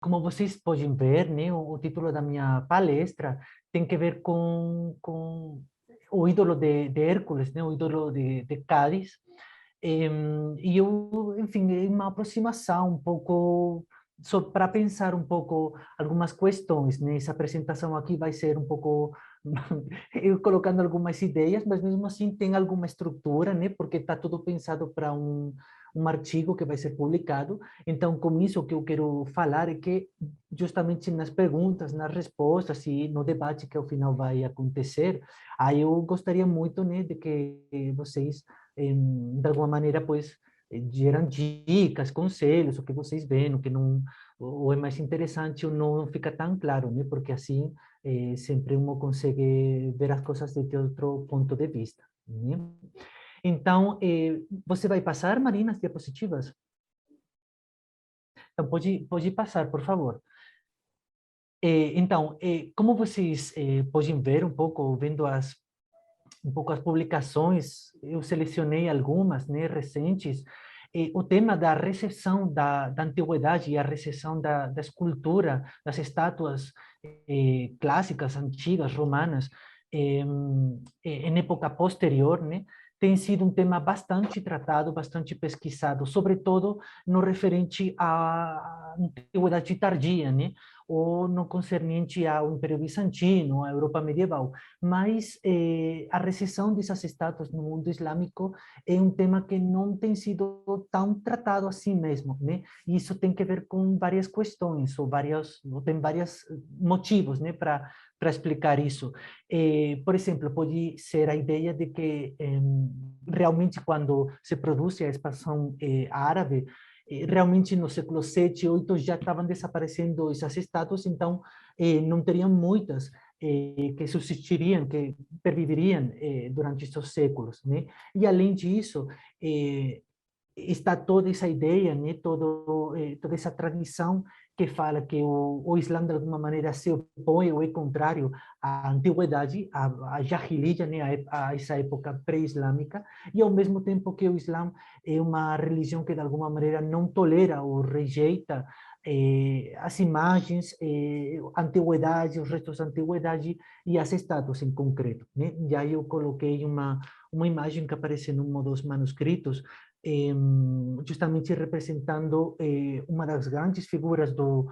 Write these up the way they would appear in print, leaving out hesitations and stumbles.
como vocês podem ver, né, o título da minha palestra tem que ver com o ídolo de Hércules, né, o ídolo de Cádiz. E eu, enfim, é uma aproximação um pouco só para pensar um pouco algumas questões, né? Essa apresentação aqui vai ser um pouco eu colocando algumas ideias, mas mesmo assim tem alguma estrutura, né? Porque está tudo pensado para um artigo que vai ser publicado. Então, com isso, o que eu quero falar é que, justamente nas perguntas, nas respostas e no debate que ao final vai acontecer, aí eu gostaria muito, né, de que vocês, de alguma maneira, pois, geram dicas, conselhos, o que vocês veem, o que não, ou é mais interessante ou não fica tão claro, né? Porque assim sempre um consegue ver as coisas de outro ponto de vista, né? Então, você vai passar, Marina, as diapositivas? Então, pode passar, por favor. Então, como vocês podem ver um pouco, vendo um pouco as publicações, eu selecionei algumas, né, recentes, o tema da recepção da antiguidade e a recepção da escultura, das estátuas clássicas, antigas, romanas, em época posterior, né, tem sido um tema bastante tratado, bastante pesquisado, sobretudo no referente à antiguidade tardia, né, ou no concernente ao Império Bizantino, à Europa medieval. Mas a recepção dessas estátuas no mundo islâmico é um tema que não tem sido tão tratado assim mesmo, né? E isso tem que ver com várias questões, ou tem vários motivos, né, para explicar isso. Por exemplo, pode ser a ideia de que realmente quando se produz a expansão árabe, realmente no século 7, 8 já estavam desaparecendo essas estátuas, então não teriam muitas que subsistiriam, que perviveriam durante estes séculos, né? E além disso, está toda essa ideia, né? Toda essa tradição que fala que o Islã de alguma maneira se opõe ou é contrário à antiguidade, à Jahiliya, né? A essa época pré-islâmica, e ao mesmo tempo que o Islã é uma religião que de alguma maneira não tolera ou rejeita as imagens, a antiguidade, os restos da antiguidade e as estátuas em concreto, né? E aí eu coloquei uma imagem que aparece num dos manuscritos, justamente representando uma das grandes figuras do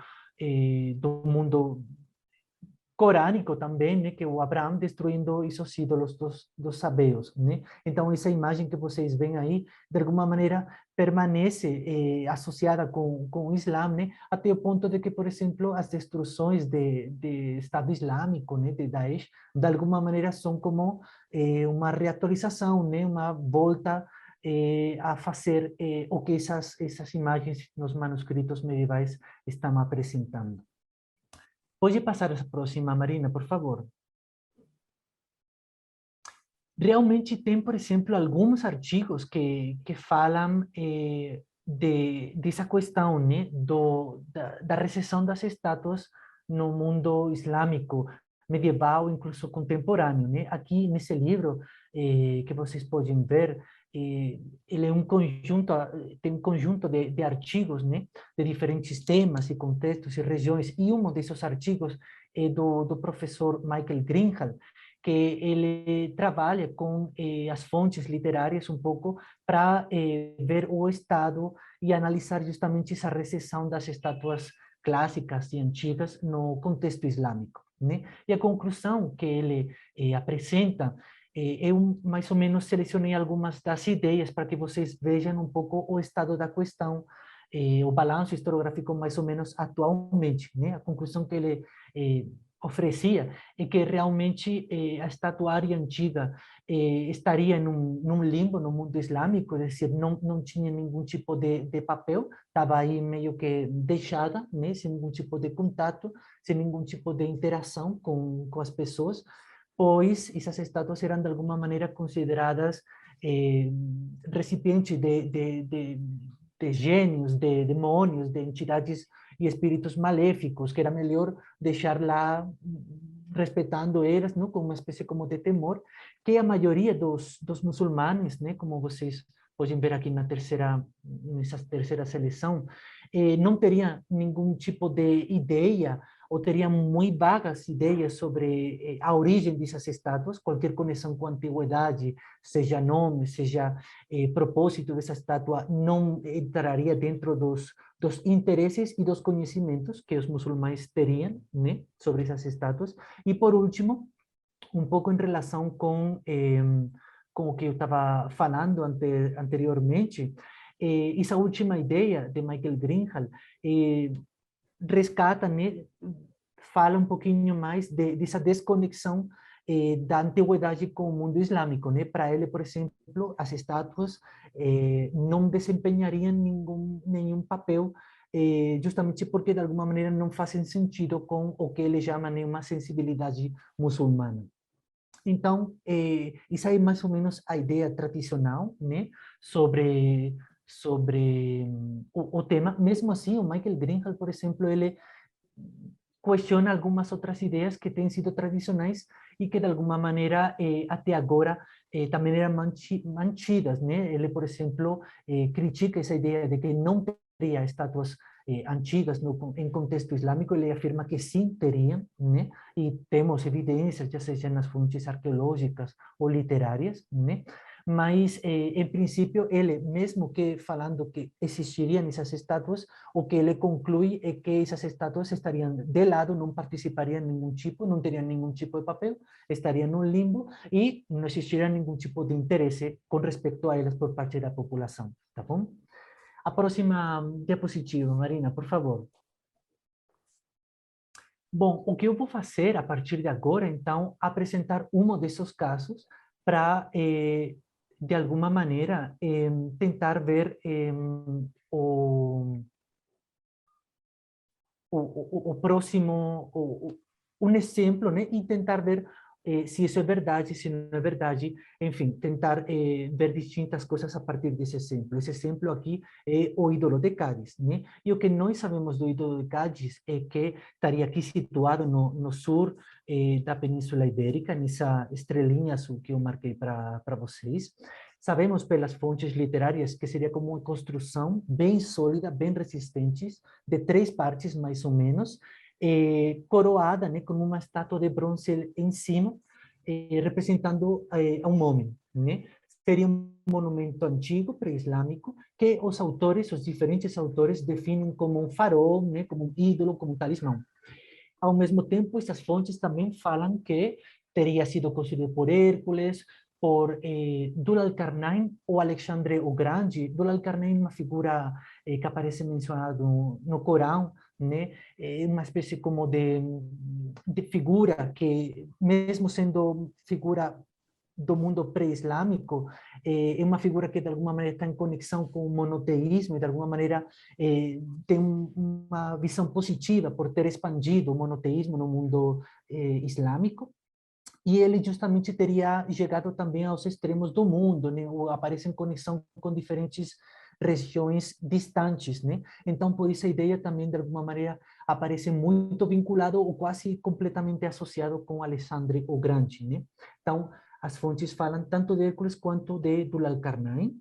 mundo corânico também, né, que é o Abraão destruindo esses ídolos dos sabeus, né? Então, essa imagem que vocês veem aí, de alguma maneira, permanece associada com o Islã, né? Até o ponto de que, por exemplo, as destruções de Estado Islâmico, né, de Daesh, de alguma maneira são como uma reatualização, né? Uma volta a fazer o que essas imagens nos manuscritos medievais estão apresentando. Pode passar essa próxima, Marina, por favor. Realmente tem, por exemplo, alguns artigos que falam dessa questão, né, da recepção das estátuas no mundo islâmico, medieval, incluso contemporâneo, né? Aqui nesse livro que vocês podem ver, ele é um conjunto, tem um conjunto de artigos, né, de diferentes temas e contextos e regiões, e um desses artigos é do professor Michael Greenhalgh, que ele trabalha com as fontes literárias um pouco para ver o estado e analisar justamente essa recepção das estátuas clássicas e antigas no contexto islâmico, né? E a conclusão que ele apresenta, eu mais ou menos selecionei algumas das ideias para que vocês vejam um pouco o estado da questão, o balanço historiográfico mais ou menos atualmente, né? A conclusão que ele oferecia é que realmente a estatuária antiga estaria num limbo no mundo islâmico, é decir, não tinha nenhum tipo de papel, estava aí meio que deixada, né, sem nenhum tipo de contato, sem nenhum tipo de interação com as pessoas, pois essas estátuas eram de alguma maneira consideradas recipientes de gênios, de demônios, de entidades e espíritos maléficos, que era melhor deixar lá respeitando elas, não, com uma espécie como de temor, que a maioria dos muçulmanos, né, como vocês podem ver aqui nessa terceira seleção, não teria nenhum tipo de ideia, ou teria muito vagas ideias sobre a origem dessas estátuas, qualquer conexão com a antiguidade, seja nome, seja propósito dessa estátua, não entraria dentro dos interesses e dos conhecimentos que os muçulmanos teriam, né, sobre essas estátuas. E, por último, um pouco em relação com o que eu estava falando anteriormente, essa última ideia de Michael Greenhall rescata, né, fala um pouquinho mais dessa desconexão da antiguidade com o mundo islâmico, né? Para ele, por exemplo, as estátuas não desempenhariam nenhum papel, justamente porque de alguma maneira não fazem sentido com o que ele chama, né, uma sensibilidade muçulmana. Então, isso aí é mais ou menos a ideia tradicional, né, sobre o tema. Mesmo assim, o Michael Greenhall, por exemplo, ele questiona algumas outras ideias que têm sido tradicionais e que, de alguma maneira, até agora, também eram mantidas, né? Ele, por exemplo, critica essa ideia de que não teria estátuas antigas em contexto islâmico. Ele afirma que sim teriam, né? E temos evidências, já seja nas fontes arqueológicas ou literárias, né? Mas, em princípio, ele, mesmo que falando que existiriam essas estátuas, o que ele conclui é que essas estátuas estariam de lado, não participariam em nenhum tipo, não teriam nenhum tipo de papel, estariam no limbo e não existiria nenhum tipo de interesse com respeito a elas por parte da população, tá bom? A próxima diapositiva, Marina, por favor. Bom, o que eu vou fazer a partir de agora, então, apresentar um desses casos para, de alguma maneira, tentar ver o, o próximo, um exemplo, né? E tentar ver se isso é verdade, se não é verdade, enfim, tentar ver distintas coisas a partir desse exemplo. Esse exemplo aqui é o ídolo de Cádiz, né? E o que nós sabemos do ídolo de Cádiz é que estaria aqui situado no sul da Península Ibérica, nessa estrelinha azul que eu marquei para vocês. Sabemos pelas fontes literárias que seria como uma construção bem sólida, bem resistente, de 3 partes, mais ou menos, coroada, né, com uma estátua de bronze em cima, representando um homem, né? Seria um monumento antigo, pré-islâmico, que os diferentes autores definem como um farol, né, como um ídolo, como um talismã. Ao mesmo tempo, essas fontes também falam que teria sido construído por Hércules, por Dul-Qarnayn ou Alexandre o Grande. Dul-Qarnayn é uma figura que aparece mencionada no Corão, né? É uma espécie como de figura que, mesmo sendo figura do mundo pré-islâmico, é uma figura que de alguma maneira está em conexão com o monoteísmo e de alguma maneira tem uma visão positiva por ter expandido o monoteísmo no mundo islâmico. E ele justamente teria chegado também aos extremos do mundo, né? Ou aparece em conexão com diferentes regiões distantes, né? Então, por isso a ideia também, de alguma maneira, aparece muito vinculado ou quase completamente associado com Alexandre o Grande, né? Então, as fontes falam tanto de Hércules quanto de Dul-Qarnayn.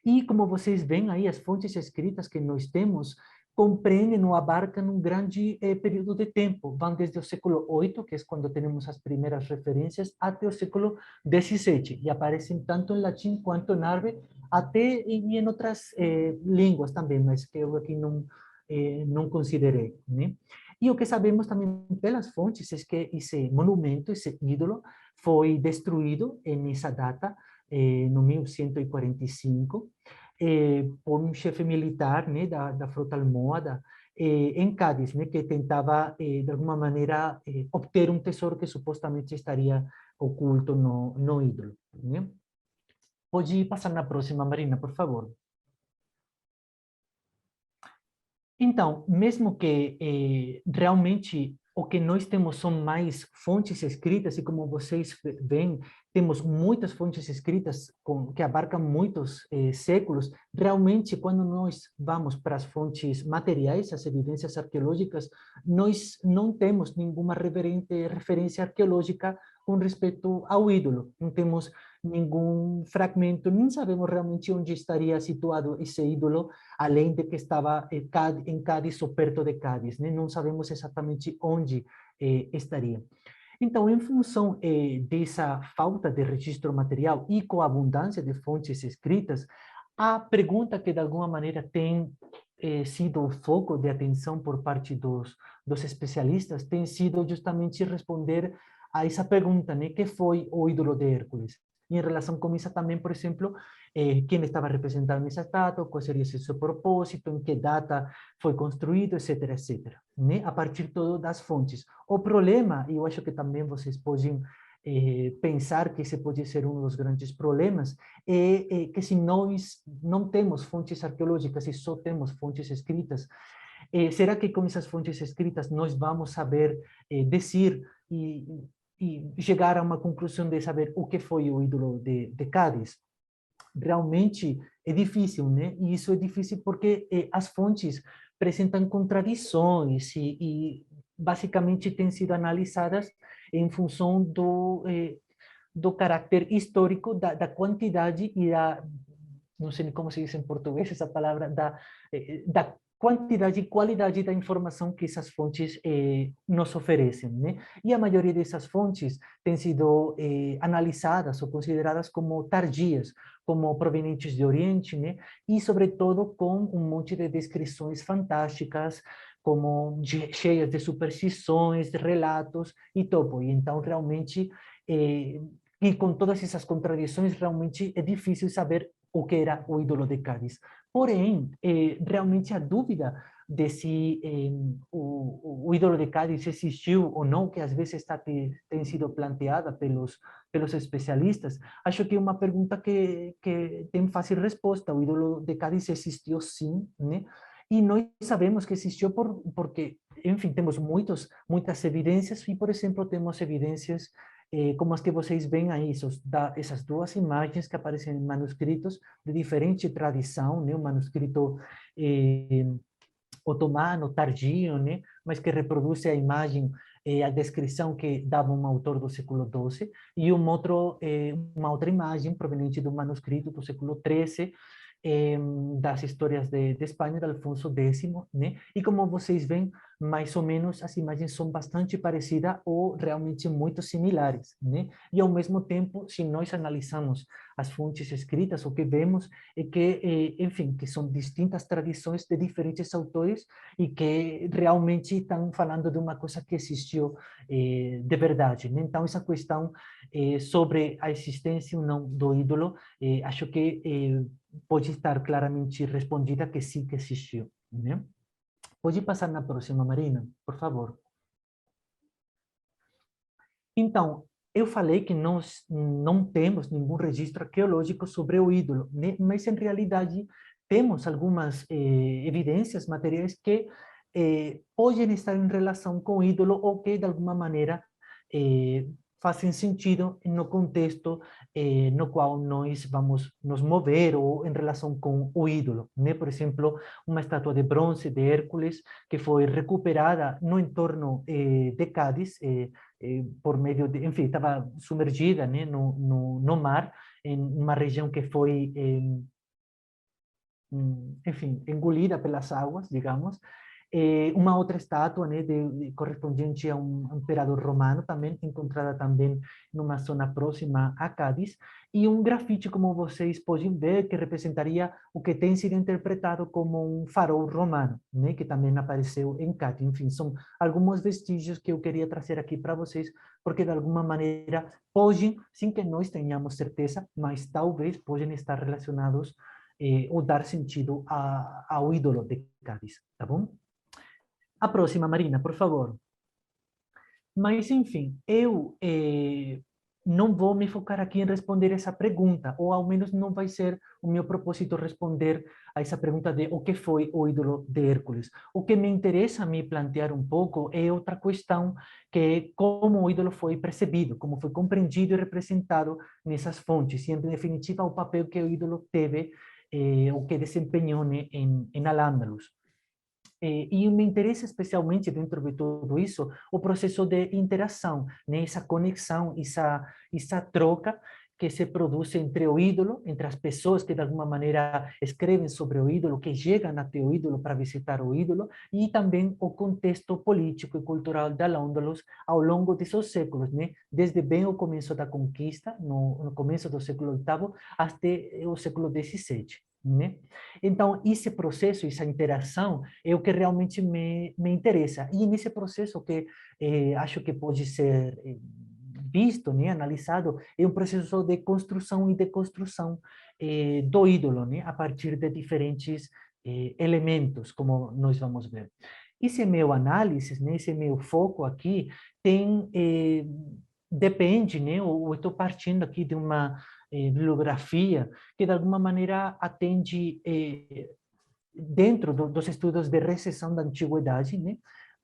E como vocês veem aí, as fontes escritas que nós temos compreendem ou abarcam um grande período de tempo. Vão desde o século VIII, que é quando temos as primeiras referências, até o século XVII. E aparecem tanto em latim quanto em árabe, até em outras línguas também, mas que eu aqui não considerei, né? E o que sabemos também pelas fontes é que esse monumento, esse ídolo, foi destruído nessa data, no 1145, por um chefe militar, né, da frota almohada, em Cádiz, né, que tentava, de alguma maneira, obter um tesouro que supostamente estaria oculto no ídolo, né? Pode passar na próxima, Marina, por favor. Então, mesmo que realmente o que nós temos são mais fontes escritas, e como vocês veem, temos muitas fontes escritas que abarcam muitos séculos, realmente, quando nós vamos para as fontes materiais, as evidências arqueológicas, nós não temos nenhuma referência arqueológica com respeito ao ídolo. Não temos nenhum fragmento, nem sabemos realmente onde estaria situado esse ídolo, além de que estava em Cádiz ou perto de Cádiz, né? Não sabemos exatamente onde estaria. Então, em função dessa falta de registro material e com a abundância de fontes escritas, a pergunta que de alguma maneira tem sido o foco de atenção por parte dos especialistas tem sido justamente responder a essa pergunta, né? Que foi o ídolo de Hércules? E em relação com isso também, por exemplo, quem estava representado nessa estátua, qual seria seu propósito, em que data foi construído, etc, etc, né? A partir todo das fontes. O problema, e eu acho que também vocês podem pensar que esse pode ser um dos grandes problemas, é que se nós não temos fontes arqueológicas e só temos fontes escritas, será que com essas fontes escritas nós vamos saber dizer e chegar a uma conclusão de saber o que foi o ídolo de Cádiz? Realmente é difícil, né? E isso é difícil porque as fontes apresentam contradições e basicamente têm sido analisadas em função do caráter histórico, da quantidade e da, não sei como se diz em português essa palavra, da quantidade e qualidade da informação que essas fontes nos oferecem, né? E a maioria dessas fontes têm sido analisadas ou consideradas como tardias, como provenientes do Oriente, né? E, sobretudo, com um monte de descrições fantásticas, como cheias de superstições, de relatos e todo. E então, realmente, e com todas essas contradições, realmente é difícil saber o que era o ídolo de Cádiz. Porém, realmente a dúvida de se o ídolo de Cádiz existiu ou não, que às vezes tem sido planteada pelos especialistas, acho que é uma pergunta que tem fácil resposta. O ídolo de Cádiz existiu sim, né? E nós sabemos que existiu porque, enfim, temos muitas evidências e, por exemplo, temos evidências como as que vocês veem aí, essas duas imagens que aparecem em manuscritos de diferente tradição, né? Um manuscrito otomano, tardio, né? Mas que reproduz a imagem, a descrição que dava um autor do século XII, e uma outra imagem proveniente do manuscrito do século XIII, das histórias de Espanha, de Alfonso X, né? E como vocês veem, mais ou menos as imagens são bastante parecidas ou realmente muito similares, né? E ao mesmo tempo, se nós analisamos as fontes escritas, o que vemos é que, enfim, que são distintas tradições de diferentes autores e que realmente estão falando de uma coisa que existiu de verdade, né? Então, essa questão sobre a existência ou não do ídolo, acho que pode estar claramente respondida que sim, que existiu, né? Pode passar na próxima, Marina, por favor. Então, eu falei que nós não temos nenhum registro arqueológico sobre o ídolo, né? Mas, em realidade, temos algumas evidências materiais que podem estar em relação com o ídolo ou que, de alguma maneira, eh, fazem sentido no contexto no qual nós vamos nos mover ou em relação com o ídolo, né? Por exemplo, uma estátua de bronze de Hércules que foi recuperada no entorno de Cádiz, por meio de, enfim, estava submergida, né, no mar, em uma região que foi, enfim, engolida pelas águas, digamos. Uma outra estátua, né, correspondente a um imperador romano, também encontrada também numa zona próxima a Cádiz, e um grafite, como vocês podem ver, que representaria o que tem sido interpretado como um farol romano, né, que também apareceu em Cádiz. Enfim, são alguns vestígios que eu queria trazer aqui para vocês, porque de alguma maneira podem, sem que nós tenhamos certeza, mas talvez podem estar relacionados ou dar sentido ao ídolo de Cádiz, tá bom? A próxima, Marina, por favor. Mas, enfim, eu não vou me focar aqui em responder essa pergunta, ou ao menos não vai ser o meu propósito responder a essa pergunta de o que foi o ídolo de Hércules. O que me interessa me plantear um pouco é outra questão, que é como o ídolo foi percebido, como foi compreendido e representado nessas fontes, e, em definitiva, o papel que o ídolo teve, o que desempenhou, né, em Al-Ándalus. E me interessa especialmente dentro de tudo isso o processo de interação, né? Essa conexão, essa troca que se produz entre o ídolo, entre as pessoas que de alguma maneira escrevem sobre o ídolo, que chegam até o ídolo para visitar o ídolo, e também o contexto político e cultural da Al-Ándalus ao longo de seus séculos, né? Desde bem o começo da conquista, no começo do século VIII, até o século XVII. Né? Então, esse processo, essa interação, é o que realmente me interessa. E nesse processo que acho que pode ser visto, né, analisado, é um processo de construção e deconstrução do ídolo, né, a partir de diferentes elementos, como nós vamos ver. Esse meu análise, né, esse meu foco aqui, tem, depende, né, eu estou partindo aqui de uma bibliografia que, de alguma maneira, atende dentro dos estudos de recessão da antiguidade, né?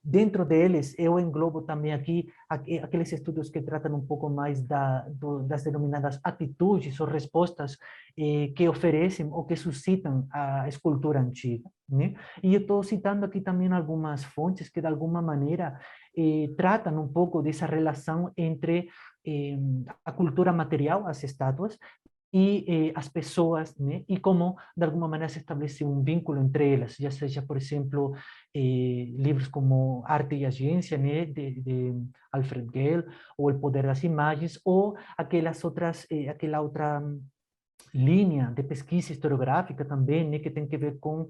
Dentro deles, eu englobo também aqui aqueles estudos que tratam um pouco mais das denominadas atitudes ou respostas que oferecem ou que suscitam a escultura antiga, né? E eu estou citando aqui também algumas fontes que, de alguma maneira, tratam um pouco dessa relação entre a cultura material, as estátuas, e as pessoas, né? E como, de alguma maneira, se estabelece um vínculo entre elas, já seja, por exemplo, livros como Arte e a Ciência, né? De Alfred Gell, ou O Poder das Imagens, ou aquela outra linha de pesquisa historiográfica também, né, que tem que ver com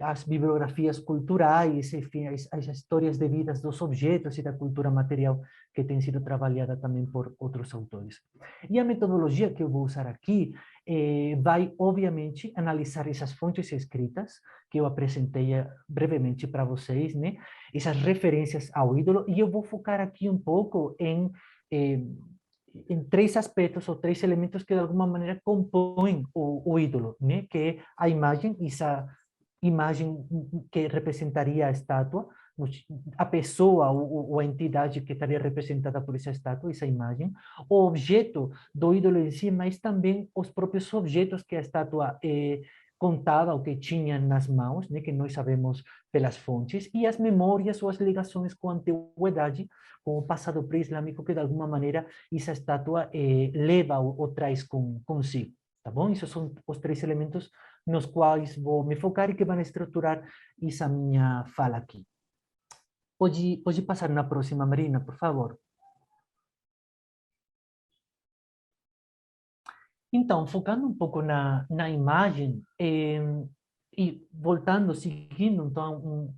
as bibliografias culturais, enfim, as histórias de vidas dos objetos e da cultura material que tem sido trabalhada também por outros autores. E a metodologia que eu vou usar aqui vai, obviamente, analisar essas fontes escritas que eu apresentei brevemente para vocês, né? Essas referências ao ídolo, e eu vou focar aqui um pouco em três aspectos ou três elementos que de alguma maneira compõem o ídolo, né? Que é a imagem, essa imagem que representaria a estátua, a pessoa ou a entidade que estaria representada por essa estátua, essa imagem, o objeto do ídolo em si, mas também os próprios objetos que a estátua contava ou que tinha nas mãos, né, que nós sabemos pelas fontes, e as memórias ou as ligações com a antiguidade, com o passado pré-islâmico, que de alguma maneira essa estátua leva ou traz consigo. Tá bom? Esses são os três elementos nos quais vou me focar e que vão estruturar essa minha fala aqui. Pode passar na próxima, Marina, por favor. Então, focando um pouco na imagem, e voltando, seguindo, então,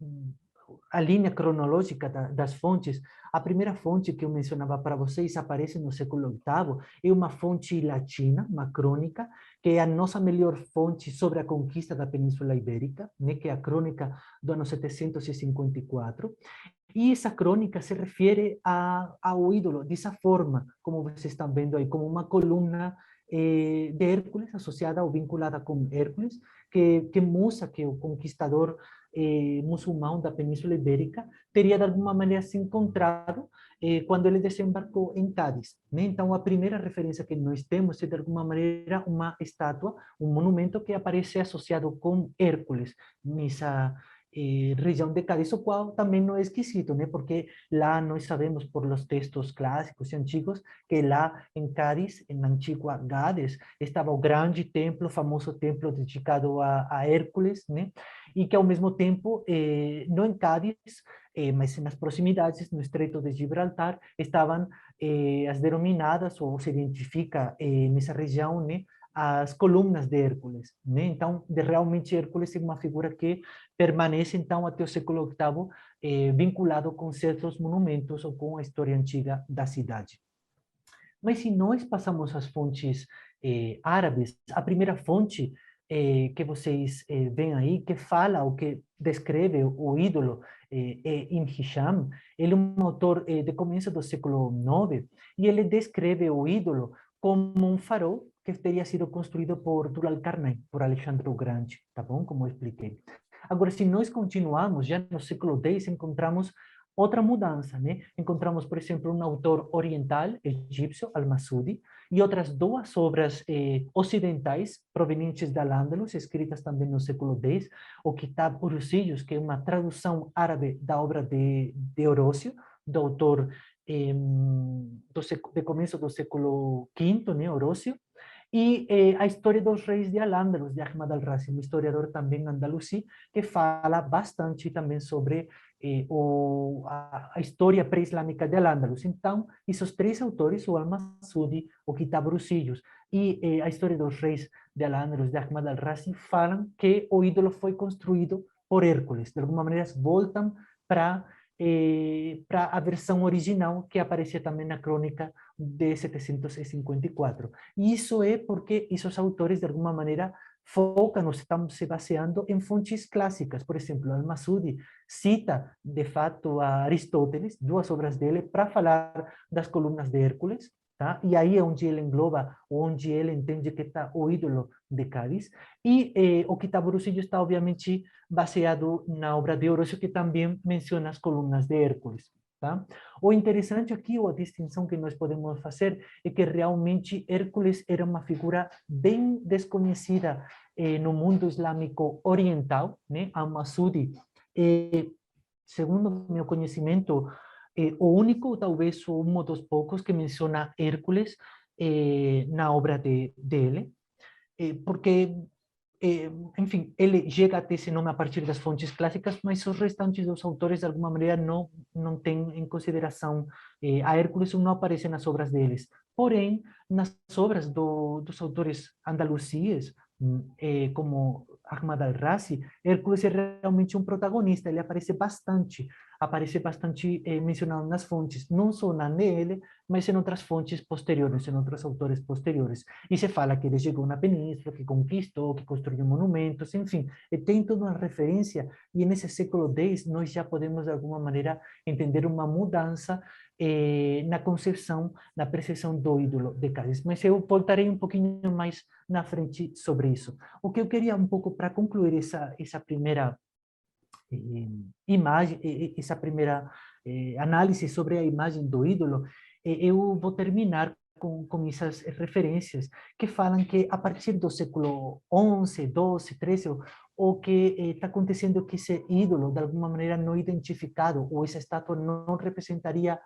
a linha cronológica das fontes, a primeira fonte que eu mencionava para vocês aparece no século VIII, é uma fonte latina, uma crônica, que é a nossa melhor fonte sobre a conquista da Península Ibérica, né, que é a crônica do ano 754, e essa crônica se refere ao ídolo dessa forma, como vocês estão vendo aí, como uma coluna de Hércules, associada ou vinculada com Hércules, que Musa, que é o conquistador muçulmano da Península Ibérica, teria de alguma maneira se encontrado quando ele desembarcou em Cádiz, né? Então, a primeira referência que nós temos é, de alguma maneira, uma estátua, um monumento que aparece associado com Hércules, nessa região de Cádiz, o qual também não é esquisito, né? Porque lá nós sabemos por los textos clássicos e antigos que lá em Cádiz, na antiga Gades, estava o grande templo, o famoso templo dedicado a Hércules, né? E que ao mesmo tempo, não em Cádiz, mas nas proximidades, no Estreito de Gibraltar, estavam as denominadas, ou se identifica nessa região, né? As colunas de Hércules, né? Então, realmente Hércules é uma figura que permanece então até o século VIII vinculado com certos monumentos ou com a história antiga da cidade. Mas se nós passamos as fontes árabes, a primeira fonte que vocês veem aí, que fala ou que descreve o ídolo é Ibn Hisham. Ele é um autor de começo do século IX, e ele descreve o ídolo como um farol que teria sido construído por Tutankhamon, por Alexandre o Grande, tá bom? Como eu expliquei. Agora, se nós continuarmos, já no século X, encontramos outra mudança, né? Encontramos, por exemplo, um autor oriental, egípcio, Al-Masudi, e outras duas obras ocidentais, provenientes da Al-Ándalus, escritas também no século X, o Kitab Urusiyus, que é uma tradução árabe da obra de Horócio, do autor do começo do século V, né, Horócio, e a história dos reis de Al-Ándalus, de Ahmad al-Razi, um historiador também andalusí, que fala bastante também sobre a história pré-islâmica de Al-Ándalus. Então, esses três autores, o Al-Masudi, o Kitab Rusiyus e a história dos reis de Al-Ándalus, de Ahmad al-Razi, falam que o ídolo foi construído por Hércules. De alguma maneira, voltam para a versão original que aparecia também na crônica de 754. E isso é porque esses autores, de alguma maneira, focam, estão se baseando em fontes clássicas. Por exemplo, Al-Masudi cita, de fato, a Aristóteles, duas obras dele, para falar das colunas de Hércules, tá? E aí é onde ele engloba, onde ele entende que está o ídolo de Cádiz. E o Kitab Rusiyyu está, obviamente, baseado na obra de Horócio, que também menciona as colunas de Hércules. Tá? O interessante aqui, ou a distinção que nós podemos fazer, é que realmente Hércules era uma figura bem desconhecida no mundo islâmico oriental, né? Al-Masudi, segundo meu conhecimento, o único, talvez um dos poucos, que menciona Hércules na obra dele, porque enfim, ele chega a ter esse nome a partir das fontes clássicas, mas os restantes dos autores, de alguma maneira, não têm em consideração a Hércules, não aparece nas obras deles. Porém, nas obras dos autores andalusíes, como Ahmad al-Razi, Hércules é realmente um protagonista, ele aparece bastante mencionado nas fontes, não só na dele, mas em outras fontes posteriores, em outros autores posteriores. E se fala que ele chegou na península, que conquistou, que construiu monumentos, enfim, tem toda uma referência, e nesse século X nós já podemos, de alguma maneira, entender uma mudança na concepção, na percepção do ídolo de Cádiz. Mas eu voltarei um pouquinho mais na frente sobre isso. O que eu queria um pouco para concluir essa primeira imagem, essa primeira análise sobre a imagem do ídolo, eu vou terminar com essas referências que falam que a partir do século XI, XII, XIII, o que está acontecendo é que esse ídolo, de alguma maneira não identificado, ou essa estátua não representaria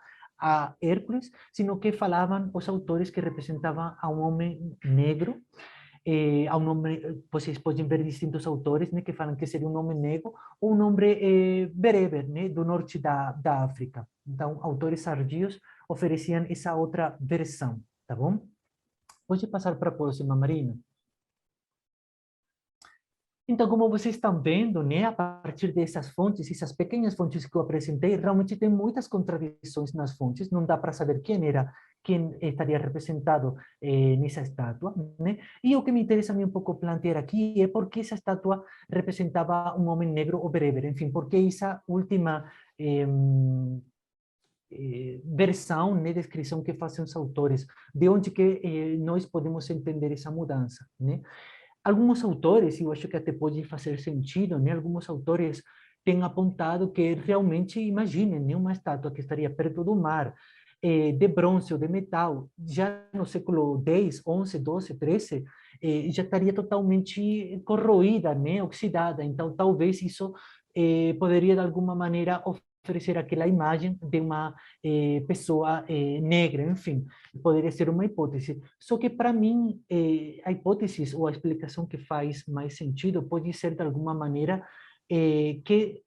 a Hércules, sino que falavam os autores que representavam a um homem negro, a um nome, vocês podem ver distintos autores, né, que falam que seria um nome negro ou um nome bereber, né, do norte da África. Então, autores tardios ofereciam essa outra versão, tá bom? Pode passar para a próxima, Marina. Então, como vocês estão vendo, né, a partir dessas fontes, essas pequenas fontes que eu apresentei, realmente tem muitas contradições nas fontes, não dá para saber quem estaria representado nessa estátua, né? E o que me interessa a mim um pouco plantear aqui é por que essa estátua representava um homem negro ou bereber, enfim, porque essa última versão, né, descrição que fazem os autores, de onde que nós podemos entender essa mudança, né? Alguns autores, e eu acho que até pode fazer sentido, né? Alguns autores têm apontado que realmente, imaginem, né? Uma estátua que estaria perto do mar, de bronze ou de metal, já no século X, XI, XII, XIII, já estaria totalmente corroída, né? Oxidada. Então, talvez isso poderia, de alguma maneira, oferecer aquela imagem de uma pessoa negra, enfim, poderia ser uma hipótese. Só que, para mim, a hipótese ou a explicação que faz mais sentido pode ser, de alguma maneira, que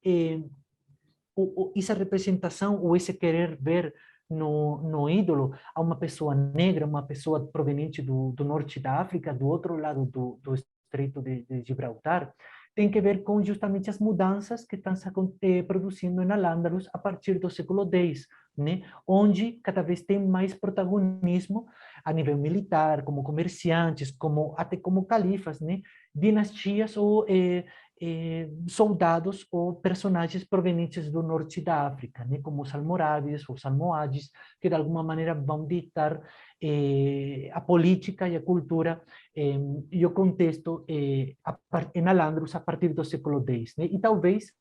essa representação ou esse querer ver no ídolo a uma pessoa negra, uma pessoa proveniente do norte da África, do outro lado do Estreito de Gibraltar, tem que ver com justamente as mudanças que estão se produzindo em Al-Ándalus a partir do século X, né? Onde cada vez tem mais protagonismo a nível militar, como comerciantes, como até como califas, né? Dinastias ou soldados ou personagens provenientes do norte da África, né? Como os almorávides, os almohades, que de alguma maneira vão ditar a política e a cultura e o contexto em Al-Ándalus a partir do século X, né? E talvez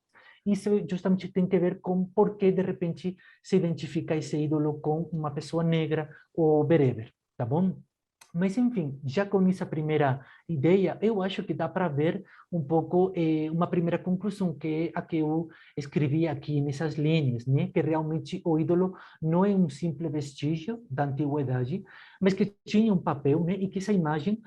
isso justamente tem que ver com por que de repente se identifica esse ídolo com uma pessoa negra ou bereber, tá bom? Mas, enfim, já com essa primeira ideia, eu acho que dá para ver um pouco uma primeira conclusão, que é a que eu escrevi aqui nessas linhas, né? Que realmente o ídolo não é um simples vestígio da antiguidade, mas que tinha um papel, né? E que essa imagem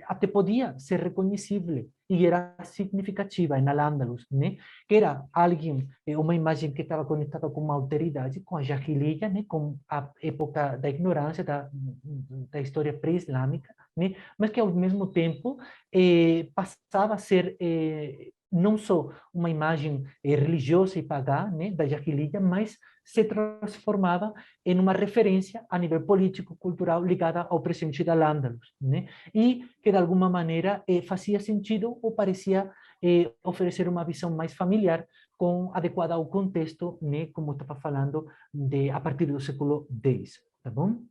até podia ser reconhecível e era significativa em Al-Ándalus, né? Que era alguém, uma imagem que estava conectada com uma alteridade, com a jahiliya, né? Com a época da ignorância, da história pré-islâmica, né? Mas que ao mesmo tempo passava a ser não só uma imagem religiosa e pagã, né, da jahiliya, mas se transformava em uma referência a nível político, cultural, ligada ao presente da Al-Ándalus, né? E que de alguma maneira fazia sentido ou parecia oferecer uma visão mais familiar, adequada ao contexto, né, como estava falando, a partir do século X, tá bom?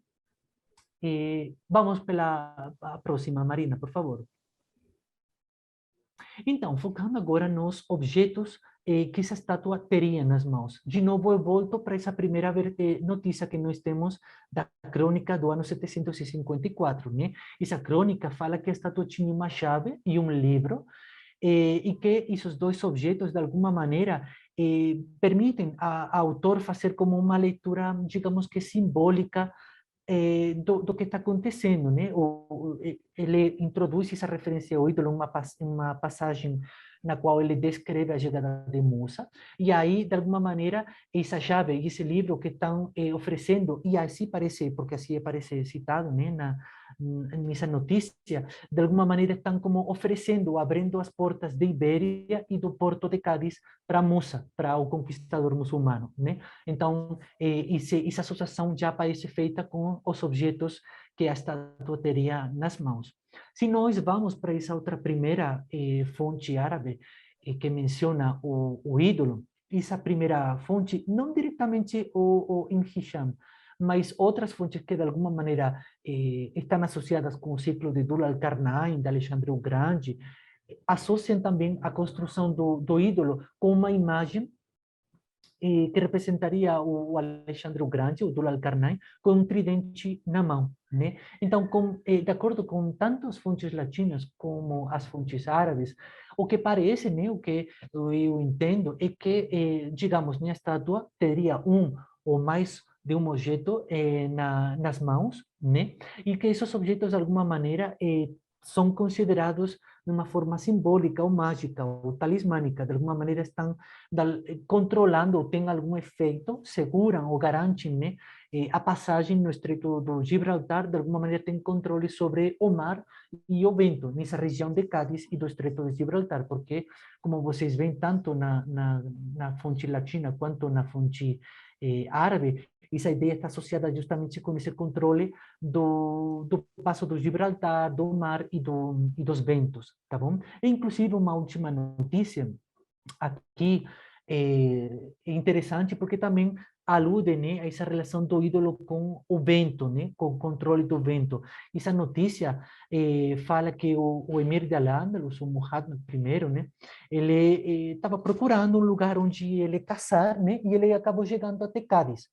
Vamos pela a próxima, Marina, por favor. Então, focando agora nos objetos que essa estátua teria nas mãos. De novo, eu volto para essa primeira notícia que nós temos da crônica do ano 754, né? Essa crônica fala que a estátua tinha uma chave e um livro, e que esses dois objetos, de alguma maneira, permitem ao autor fazer como uma leitura, digamos que simbólica, do que está acontecendo, né? Ele introduz essa referência ao ídolo em uma passagem na qual ele descreve a chegada de Musa, e aí, de alguma maneira, essa chave e esse livro que estão oferecendo, e assim parece, porque assim parece citado, né, nessa notícia, de alguma maneira estão como oferecendo, abrindo as portas de Ibéria e do porto de Cádiz para Musa, para o conquistador muçulmano, né? Então, essa associação já parece feita com os objetos que a estátua teria nas mãos. Se nós vamos para essa outra primeira fonte árabe que menciona o ídolo, essa primeira fonte, não diretamente o Ibn Hisham, mas outras fontes que de alguma maneira estão associadas com o ciclo de Dul al-Qarnayn, de Alexandre o Grande, associam também a construção do ídolo com uma imagem que representaria o Alexandre o Grande, o Dul al-Qarnayn, com um tridente na mão, né? Então, de acordo com tanto as fontes latinas como as fontes árabes, o que parece, né, o que eu entendo, é que, digamos, minha estátua teria um ou mais de um objeto nas mãos, né? E que esses objetos, de alguma maneira, são considerados de uma forma simbólica ou mágica ou talismânica, de alguma maneira estão controlando ou têm algum efeito, seguram ou garantem, né, a passagem no Estreito do Gibraltar, de alguma maneira tem controle sobre o mar e o vento, nessa região de Cádiz e do Estreito de Gibraltar, porque, como vocês veem, tanto na fonte latina quanto na fonte árabe, essa ideia está associada justamente com esse controle do passo do Gibraltar, do mar e dos ventos, tá bom? E, inclusive, uma última notícia aqui é interessante porque também alude, né, a essa relação do ídolo com o vento, né, com o controle do vento. Essa notícia fala que o emir de Al-Ándalus, o Muhammad I, né, ele estava procurando um lugar onde ele caçar, né, e ele acabou chegando até Cádiz.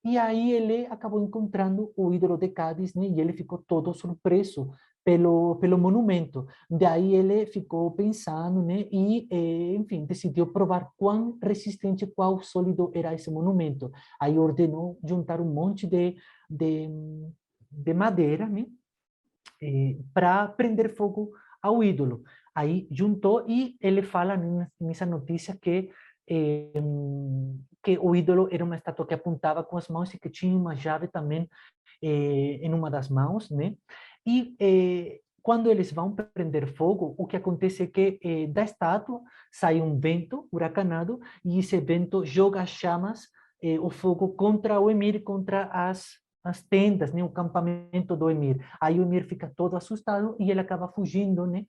E aí ele acabou encontrando o ídolo de Cádiz, né, e ele ficou todo surpreso pelo monumento. Daí ele ficou pensando, né, e, enfim, decidiu provar quão resistente, quão sólido era esse monumento. Aí ordenou juntar um monte de, de madeira, né, para prender fogo ao ídolo. Aí juntou e ele fala nessa notícia que o ídolo era uma estátua que apontava com as mãos e que tinha uma chave também em uma das mãos, né? E quando eles vão prender fogo, o que acontece é que da estátua sai um vento huracanado e esse vento joga chamas, o fogo contra o emir, contra as tendas, né, o campamento do emir. Aí o emir fica todo assustado e ele acaba fugindo, né,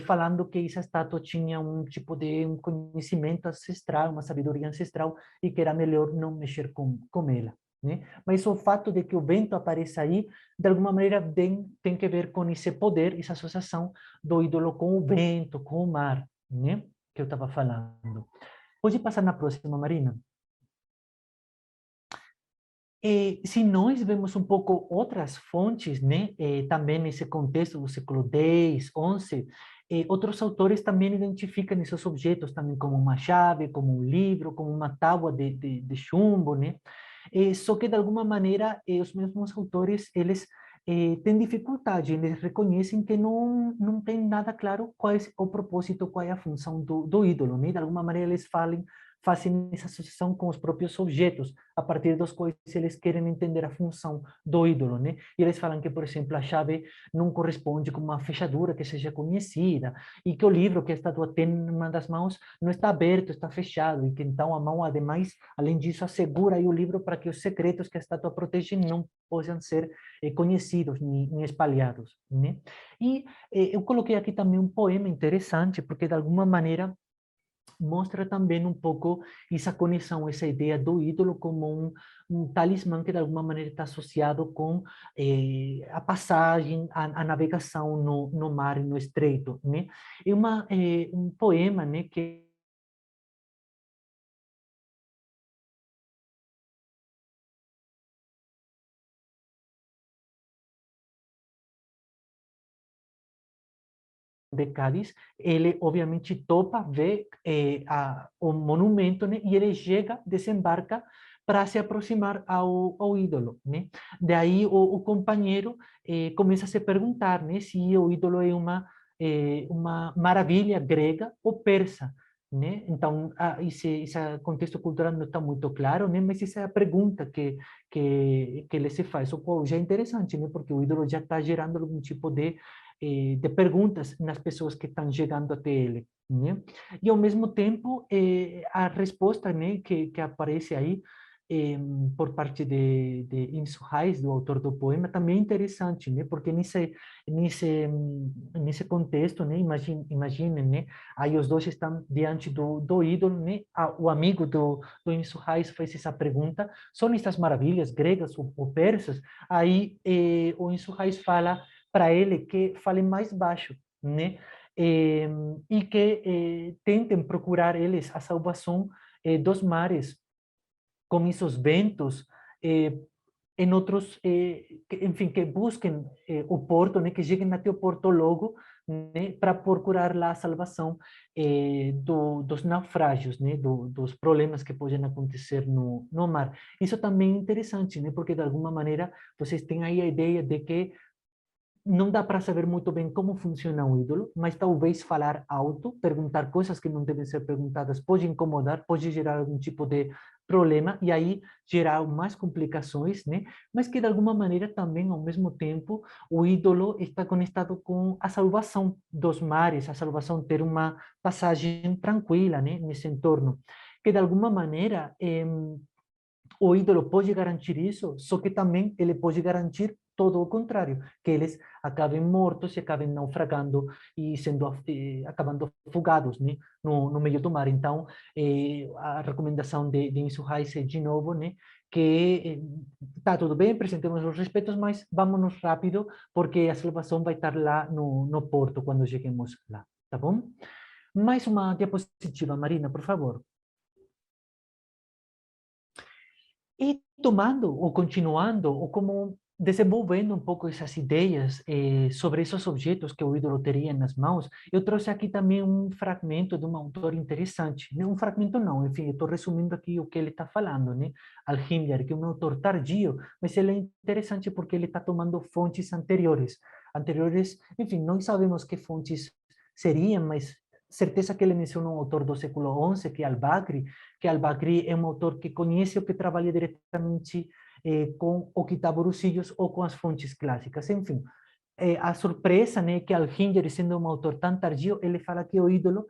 falando que essa estátua tinha um tipo de um conhecimento ancestral, uma sabedoria ancestral e que era melhor não mexer com ela. Né? Mas o fato de que o vento apareça aí, de alguma maneira, tem que ver com esse poder, essa associação do ídolo com o vento, com o mar, né? Que eu estava falando. Pode passar na próxima, Marina. se nós vemos um pouco outras fontes, né, também nesse contexto do século X, XI, outros autores também identificam esses objetos também como uma chave, como um livro, como uma tábua de chumbo, né? Só que, de alguma maneira, os mesmos autores, eles têm dificuldade, eles reconhecem que não tem nada claro qual é o propósito, qual é a função do ídolo, né? De alguma maneira, eles fazem essa associação com os próprios objetos, a partir dos quais eles querem entender a função do ídolo, né? E eles falam que, por exemplo, a chave não corresponde com uma fechadura que seja conhecida, e que o livro que a estátua tem em uma das mãos não está aberto, está fechado, e que então a mão, ademais, além disso, assegura aí o livro para que os secretos que a estátua protege não possam ser conhecidos nem espalhados, né? E eu coloquei aqui também um poema interessante, porque de alguma maneira mostra também um pouco essa conexão, essa ideia do ídolo como um talismã que de alguma maneira está associado com a passagem, a navegação no mar e no estreito, né? É um poema, né, que de Cádiz, ele obviamente topa ver o monumento, né? E ele chega, desembarca para se aproximar ao ídolo, né? Daí o companheiro começa a se perguntar, né? Se o ídolo é uma maravilha grega ou persa, né? Então, esse contexto cultural não está muito claro, né? Mas essa é a pergunta que ele se faz. Pô, já é interessante, né? Porque o ídolo já está gerando algum tipo de perguntas nas pessoas que estão chegando até ele, né? E ao mesmo tempo a resposta, né, que aparece aí por parte de Enzo Reis, do autor do poema, também é interessante, né? Porque nesse contexto, né, imaginem, né? Aí os dois estão diante do ídolo, né? O amigo do Enzo Reis fez essa pergunta: são estas maravilhas gregas ou persas? Aí o Enzo Reis fala para ele que fale mais baixo, né? Eh, e que tentem procurar eles a salvação dos mares com esses ventos, eh, em outros, enfim, que busquem o porto, né? Que cheguem até o porto logo, né? Para procurar lá a salvação dos naufrágios, né? Dos problemas que podem acontecer no mar. Isso também é interessante, né? Porque de alguma maneira vocês têm aí a ideia de que não dá para saber muito bem como funciona o ídolo, mas talvez falar alto, perguntar coisas que não devem ser perguntadas, pode incomodar, pode gerar algum tipo de problema e aí gerar mais complicações, né? Mas que de alguma maneira também, ao mesmo tempo, o ídolo está conectado com a salvação dos mares, a salvação ter uma passagem tranquila, né? Nesse entorno, que de alguma maneira o ídolo pode garantir isso, só que também ele pode garantir todo o contrário, que eles acabem mortos e acabem naufragando e acabando afogados, né, no meio do mar. Então, a recomendação de Enzo Reis é, de novo, né, que tá tudo bem, apresentemos os respeitos, mas vamos rápido, porque a salvação vai estar lá no porto quando cheguemos lá, tá bom? Mais uma diapositiva, Marina, por favor. E tomando ou continuando, ou como desenvolvendo um pouco essas ideias sobre esses objetos que o ídolo teria nas mãos, eu trouxe aqui também um fragmento de um autor interessante. Um fragmento não, enfim, eu estou resumindo aqui o que ele está falando, né? Al-Himyar, que é um autor tardio, mas ele é interessante porque ele está tomando fontes anteriores. Anteriores, enfim, não sabemos que fontes seriam, mas certeza que ele menciona um autor do século XI, que é Al-Bakri, que Al-Bakri é um autor que conhece ou que trabalha diretamente com o Kitab Russillos ou com as fontes clássicas. Enfim, a surpresa, né, que Al-Hingeri, sendo um autor tão tardio, ele fala que o ídolo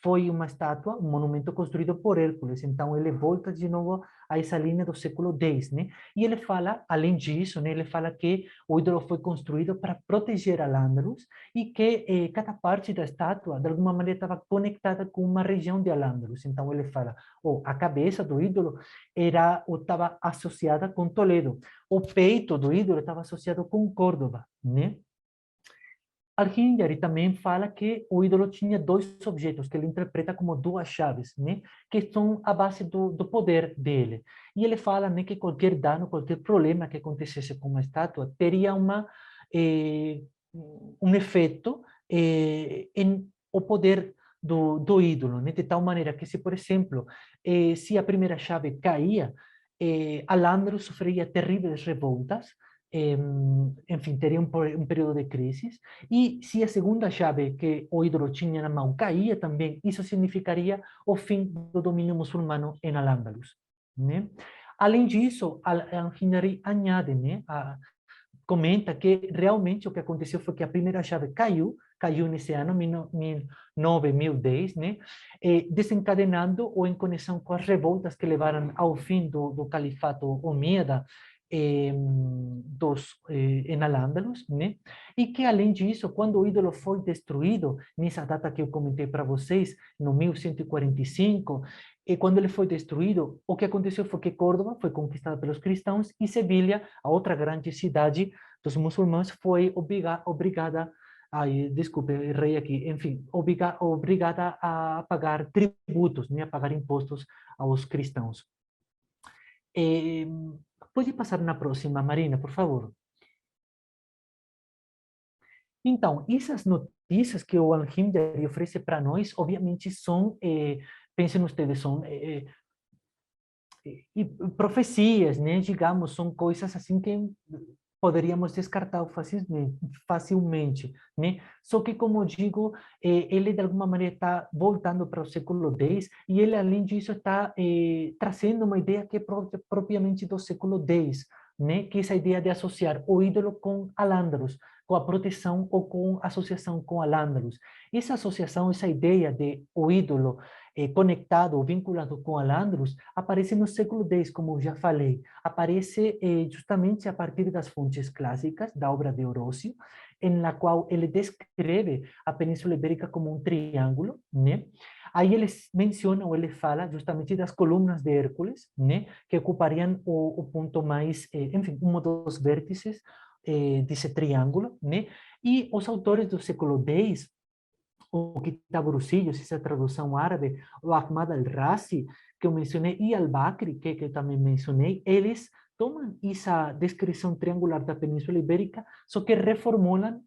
foi uma estátua, um monumento construído por Hércules. Então, ele volta de novo a essa linha do século X, né? E ele fala, além disso, né, ele fala que o ídolo foi construído para proteger Al-Ándalus e que cada parte da estátua, de alguma maneira, estava conectada com uma região de Al-Ándalus. Então, ele fala, oh, a cabeça do ídolo estava associada com Toledo, o peito do ídolo estava associado com Córdoba, né? Al-Hindari também fala que o ídolo tinha dois objetos, que ele interpreta como duas chaves, né? Que são a base do poder dele. E ele fala, né, que qualquer dano, qualquer problema que acontecesse com uma estátua, teria eh, um efeito em o poder do ídolo, né? De tal maneira que se, por exemplo, se a primeira chave caía, Al-Ándalus sofreria terríveis revoltas, enfim, teria um período de crises, e se a segunda chave que o ídolo tinha na mão caía também, isso significaria o fim do domínio muçulmano em Al-Ándalus, né? Além disso, Al-Hindari añade, né, comenta que realmente o que aconteceu foi que a primeira chave caiu nesse ano, 1010, né? Desencadenando ou em conexão com as revoltas que levaram ao fim do califato omíada em Al-Ándalus, né? E que, além disso, quando o ídolo foi destruído, nessa data que eu comentei para vocês, no 1145, e quando ele foi destruído, o que aconteceu foi que Córdoba foi conquistada pelos cristãos e Sevilha, a outra grande cidade dos muçulmanos, foi obrigada, ai, desculpe, errei aqui, enfim, obrigada a pagar tributos, né, a pagar impostos aos cristãos. Eh, Pode passar na próxima, Marina, por favor. Então, essas notícias que o Al-Hindari oferece para nós, obviamente, são, pensem ustedes, são e profecias, né? Digamos, são coisas assim que poderíamos descartar facilmente, né? Só que, como eu digo, ele de alguma maneira está voltando para o século X e ele, além disso, está trazendo uma ideia que é propriamente do século X, né? Que é essa ideia de associar o ídolo com Al-Ándalus, com a proteção ou com associação com Al-Ándalus. Essa associação, essa ideia de o ídolo conectado ou vinculado com Al-Ándalus aparece no século X, como eu já falei. Aparece justamente a partir das fontes clássicas da obra de Horócio, em la qual ele descreve a Península Ibérica como um triângulo, né? Aí ele menciona, ou ele fala justamente das colunas de Hércules, né? Que ocupariam o ponto mais, enfim, um dos vértices desse triângulo, né? E os autores do século X, o Kitab Brusillos, essa tradução árabe, o Ahmad al-Razi, que eu mencionei, e al-Bakri, que eu também mencionei, eles tomam essa descrição triangular da Península Ibérica, só que reformulam,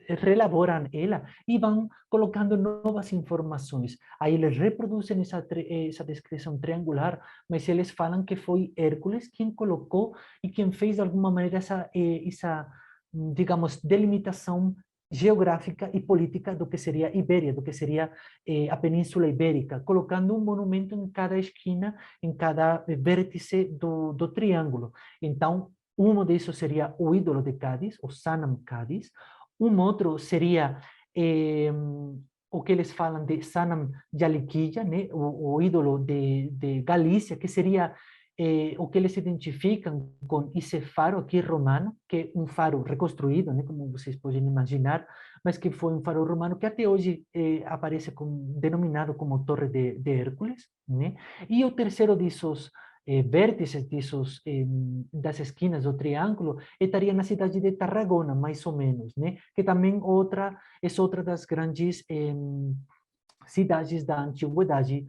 relaboram ela e vão colocando novas informações. Aí eles reproduzem essa descrição triangular, mas eles falam que foi Hércules quem colocou e quem fez de alguma maneira essa digamos, delimitação geográfica e política do que seria Ibéria, do que seria a Península Ibérica, colocando um monumento em cada esquina, em cada vértice do triângulo. Então, um desses seria o ídolo de Cádiz, o Sanam Cádiz. Um outro seria o que eles falam de Sanam Jaliquilla, né? O ídolo de Galícia, que seria o que eles identificam com esse faro aqui romano, que é um faro reconstruído, né, como vocês podem imaginar, mas que foi um faro romano que até hoje aparece denominado como Torre de Hércules, né? E o terceiro desses vértices das esquinas do triângulo estaria na cidade de Tarragona, mais ou menos, né? Que também é outra das grandes cidades da antiguidade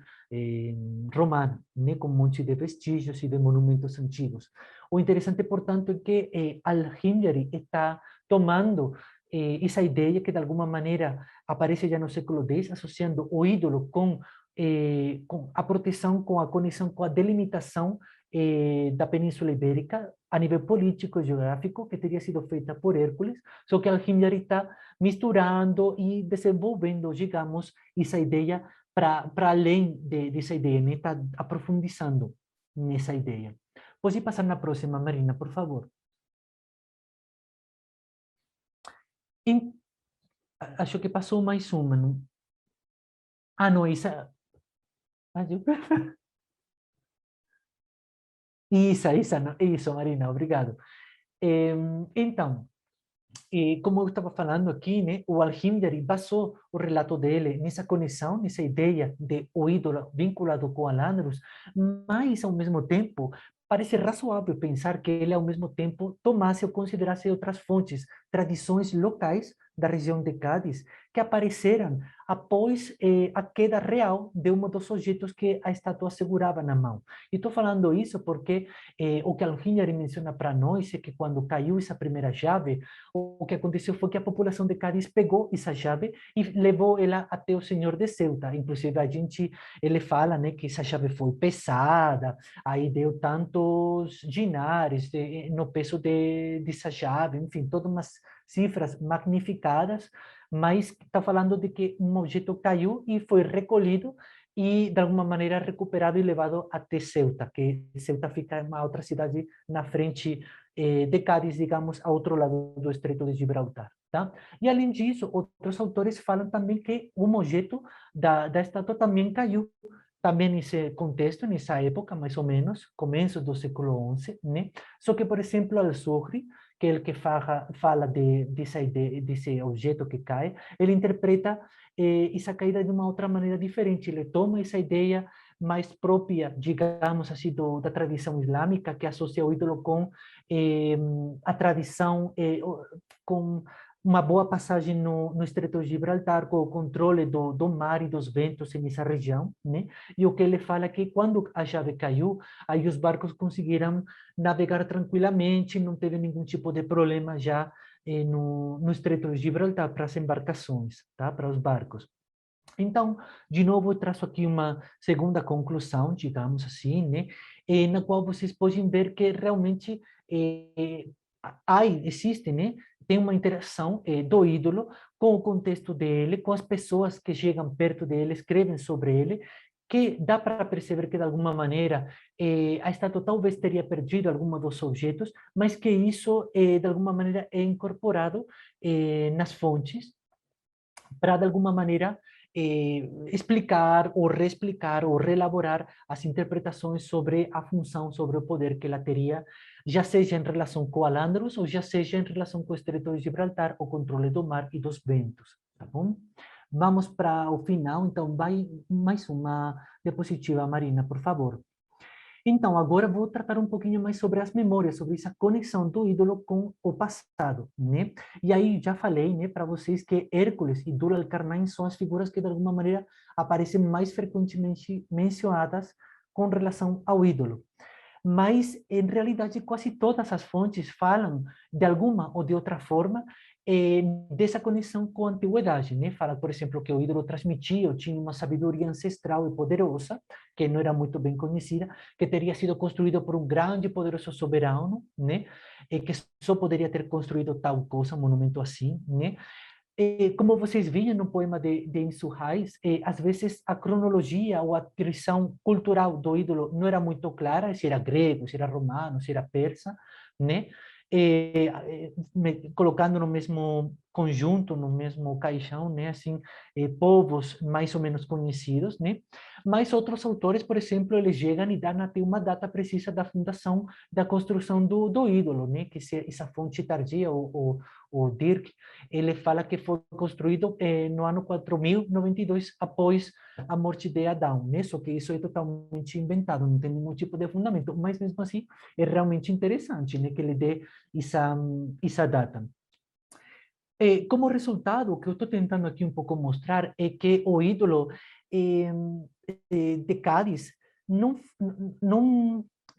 romana, né, com um monte de vestígios e de monumentos antigos. O interessante, portanto, é que Al-Hindari está tomando essa ideia que, de alguma maneira, aparece já no século X, associando o ídolo com a proteção, com a conexão, com a delimitação da Península Ibérica a nível político e geográfico, que teria sido feita por Hércules, só que Al-Hindari está misturando e desenvolvendo, digamos, essa ideia para além dessa ideia, né? Está aprofundizando nessa ideia. Pode passar na próxima, Marina, por favor. Em, acho que passou mais uma, não? Ah, não, essa... Ah, Isso, isso, Marina, obrigado. Então, como eu estava falando aqui, né, o Al-Hindari basou o relato dele nessa conexão, nessa ideia de o ídolo vinculado com Al-Andalus, mas, ao mesmo tempo, parece razoável pensar que ele, ao mesmo tempo, tomasse ou considerasse outras fontes, tradições locais da região de Cádiz, que apareceram após a queda real de um dos objetos que a estátua segurava na mão. E estou falando isso porque o que Alhinyari menciona para nós é que quando caiu essa primeira chave, o que aconteceu foi que a população de Cádiz pegou essa chave e levou ela até o senhor de Ceuta. Inclusive, ele fala, né, que essa chave foi pesada, aí deu tantos dinares no peso dessa chave, enfim, todas umas cifras magnificadas, mas está falando de que um objeto caiu e foi recolhido e, de alguma maneira, recuperado e levado até Ceuta, que Ceuta fica em uma outra cidade na frente de Cádiz, digamos, ao outro lado do Estreito de Gibraltar. Tá? E, além disso, outros autores falam também que o objeto da estátua também caiu, também nesse contexto, nessa época, mais ou menos, começo do século XI, né? Só que, por exemplo, Al-Zuhri, que é o que fala dessa ideia, desse objeto que cai, ele interpreta essa caída de uma outra maneira diferente. Ele toma essa ideia mais própria, digamos assim, da tradição islâmica, que associa o ídolo com eh, a tradição, com uma boa passagem no Estreito de Gibraltar, com o controle do mar e dos ventos nessa região, né? E o que ele fala é que quando a chave caiu, aí os barcos conseguiram navegar tranquilamente, não teve nenhum tipo de problema já no Estreito de Gibraltar para as embarcações, tá? Para os barcos. Então, de novo, eu traço aqui uma segunda conclusão, digamos assim, né? Na qual vocês podem ver que realmente existe, né? Tem uma interação do ídolo com o contexto dele, com as pessoas que chegam perto dele, escrevem sobre ele, que dá para perceber que, de alguma maneira, a estátua talvez teria perdido algum dos objetos, mas que isso, de alguma maneira, é incorporado nas fontes, para, de alguma maneira, explicar ou reexplicar ou reelaborar as interpretações sobre a função, sobre o poder que ela teria, já seja em relação com Al-Ándalus ou já seja em relação com o Estreito de Gibraltar, o controle do mar e dos ventos, tá bom? Vamos para o final, então vai mais uma diapositiva, Marina, por favor. Então, agora vou tratar um pouquinho mais sobre as memórias, sobre essa conexão do ídolo com o passado, né? E aí já falei, né, para vocês que Hércules e Dul-Al-Qarnain são as figuras que de alguma maneira aparecem mais frequentemente mencionadas com relação ao ídolo. Mas, em realidade, quase todas as fontes falam, de alguma ou de outra forma, dessa conexão com a antiguidade, né? Fala, por exemplo, que o ídolo transmitia, ou tinha uma sabedoria ancestral e poderosa, que não era muito bem conhecida, que teria sido construído por um grande e poderoso soberano, né? E que só poderia ter construído tal coisa, um monumento assim, né? Como vocês viram no poema de Enzo Reis, às vezes a cronologia ou a tradição cultural do ídolo não era muito clara, se era grego, se era romano, se era persa, né? Colocando no mesmo conjunto, no mesmo caixão, né? Assim, povos mais ou menos conhecidos, né? Mas outros autores, por exemplo, eles chegam e dão até uma data precisa da fundação, da construção do ídolo, né? Que essa fonte tardia, o Dirk, ele fala que foi construído no ano 4092 após a morte de Adão, né? Só que isso é totalmente inventado, não tem nenhum tipo de fundamento, mas mesmo assim é realmente interessante, né? Que ele dê essa data. Como resultado, o que eu estou tentando aqui um pouco mostrar é que o ídolo eh, de Cádiz não,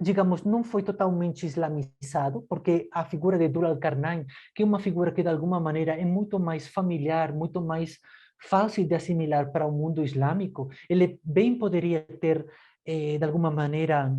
digamos, não foi totalmente islamizado, porque a figura de Dul al-Qarnain, que é uma figura que de alguma maneira é muito mais familiar, muito mais fácil de assimilar para o mundo islâmico, ele bem poderia ter, de alguma maneira,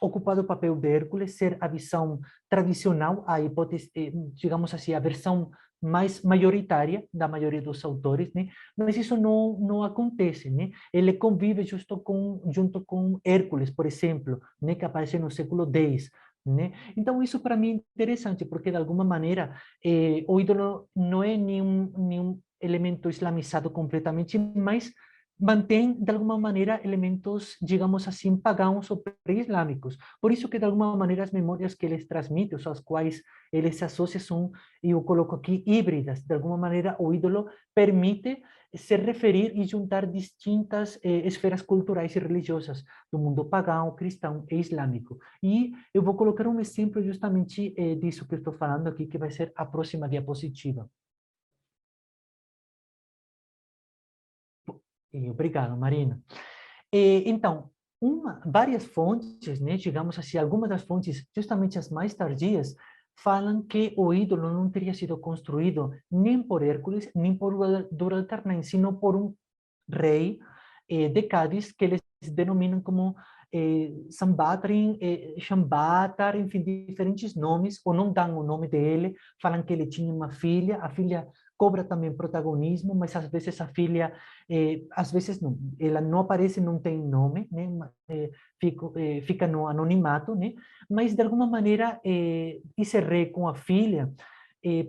ocupado o papel de Hércules, ser a visão tradicional, a hipótese, digamos assim, a versão mais majoritária da maioria dos autores, né? Mas isso não acontece, né? Ele convive junto com Hércules, por exemplo, né? Que aparece no século X, né? Então isso para mim é interessante, porque de alguma maneira o ídolo não é nenhum elemento islamizado completamente, mas mantém, de alguma maneira, elementos, digamos assim, pagãos ou pré-islâmicos. Por isso que, de alguma maneira, as memórias que eles transmitem, ou às quais eles se associam, são, e eu coloco aqui, híbridas. De alguma maneira, o ídolo permite se referir e juntar distintas esferas culturais e religiosas do mundo pagão, cristão e islâmico. E eu vou colocar um exemplo justamente disso que eu estou falando aqui, que vai ser a próxima diapositiva. Obrigado, Marina. Então, várias fontes, né, digamos assim, algumas das fontes, justamente as mais tardias, falam que o ídolo não teria sido construído nem por Hércules, nem por Duralcarnain, sino por um rei de Cádiz, que eles denominam como Sambatrin, Shambatar, enfim, diferentes nomes, ou não dão o nome dele, falam que ele tinha uma filha, a filha cobra também protagonismo, mas às vezes a filha, às vezes não, ela não aparece, não tem nome, né? Fica no anonimato, né? Mas de alguma maneira esse rei com a filha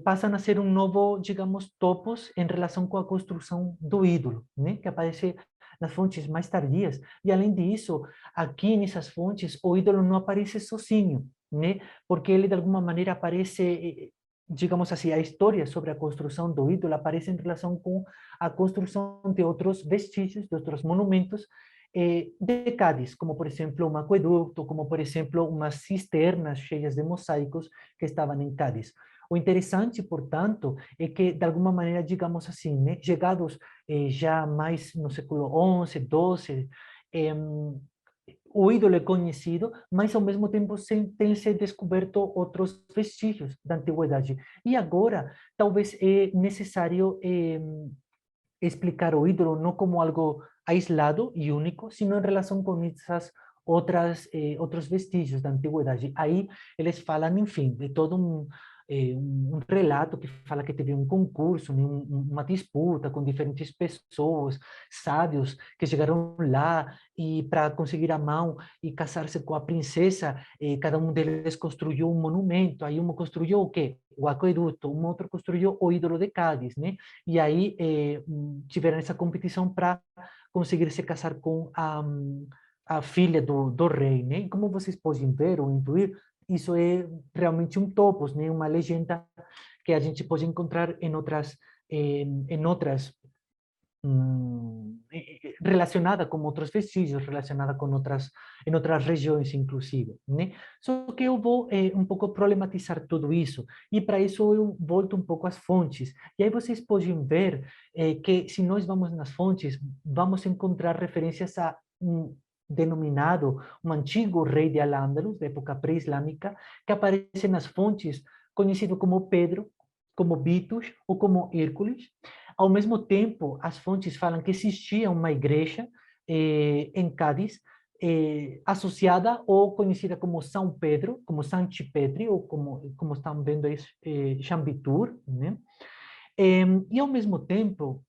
passam a ser um novo, digamos, topos em relação com a construção do ídolo, né? Que aparece nas fontes mais tardias. E além disso, aqui nessas fontes, o ídolo não aparece sozinho, né? Porque ele de alguma maneira aparece digamos assim, a história sobre a construção do ídolo aparece em relação com a construção de outros vestígios, de outros monumentos de Cádiz, como por exemplo um aqueduto, como por exemplo umas cisternas cheias de mosaicos que estavam em Cádiz. O interessante, portanto, é que, de alguma maneira, digamos assim, né, chegados já mais no século XI, XII, o ídolo é conhecido, mas ao mesmo tempo tem se descoberto outros vestígios da antiguidade. E agora, talvez é necessário explicar o ídolo não como algo aislado e único, sino em relação com essas outros vestígios da antiguidade. Aí eles falam, enfim, de todo um relato que fala que teve um concurso, né, uma disputa com diferentes pessoas, sábios, que chegaram lá e para conseguir a mão e casar-se com a princesa, cada um deles construiu um monumento. Aí um construiu o quê? O aqueduto, um outro construiu o ídolo de Cádiz, né? E aí tiveram essa competição para conseguir se casar com a filha do rei, né? E como vocês podem ver ou intuir, isso é realmente um topos, né? Uma legenda que a gente pode encontrar em outras relacionada com outros vestígios, relacionada com em outras regiões, inclusive, né? Só que eu vou um pouco problematizar tudo isso, e para isso eu volto um pouco às fontes. E aí vocês podem ver que se nós vamos nas fontes, vamos encontrar referências a denominado um antigo rei de Al-Ándalus, da época pré-islâmica, que aparece nas fontes conhecido como Pedro, como Bitos ou como Hércules. Ao mesmo tempo, as fontes falam que existia uma igreja em Cádiz, associada ou conhecida como São Pedro, como Santi Petri, ou como estão vendo aí, Chambitur, né? E ao mesmo tempo,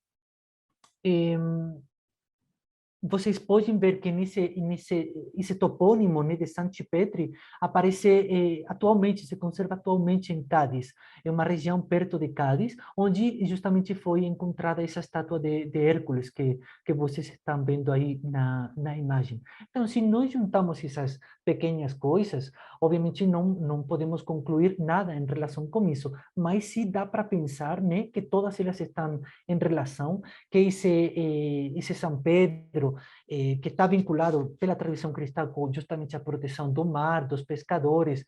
vocês podem ver que esse topônimo, né, de Santi Petri aparece atualmente, se conserva atualmente em Cádiz. É uma região perto de Cádiz, onde justamente foi encontrada essa estátua de Hércules que vocês estão vendo aí na imagem. Então, se nós juntamos essas pequenas coisas, obviamente não podemos concluir nada em relação com isso, mas se dá para pensar, né, que todas elas estão em relação, que esse São Pedro, que está vinculado pela tradição cristã com justamente a proteção do mar, dos pescadores,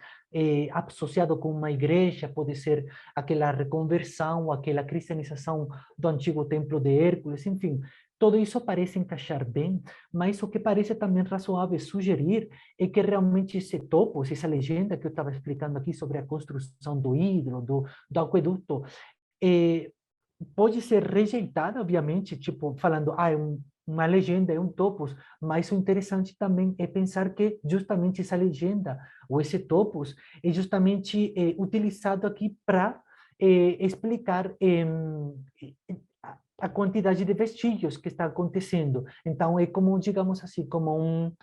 associado com uma igreja, pode ser aquela reconversão, aquela cristianização do antigo templo de Hércules, enfim, tudo isso parece encaixar bem, mas o que parece também razoável sugerir é que realmente esse topos, essa legenda que eu estava explicando aqui sobre a construção do ídolo, do aqueduto, eh, pode ser rejeitada, obviamente, tipo, falando, é uma legenda, é um topos, mas o interessante também é pensar que justamente essa legenda, ou esse topos, é justamente utilizado aqui para explicar a quantidade de vestígios que está acontecendo. Então, é como, digamos assim, como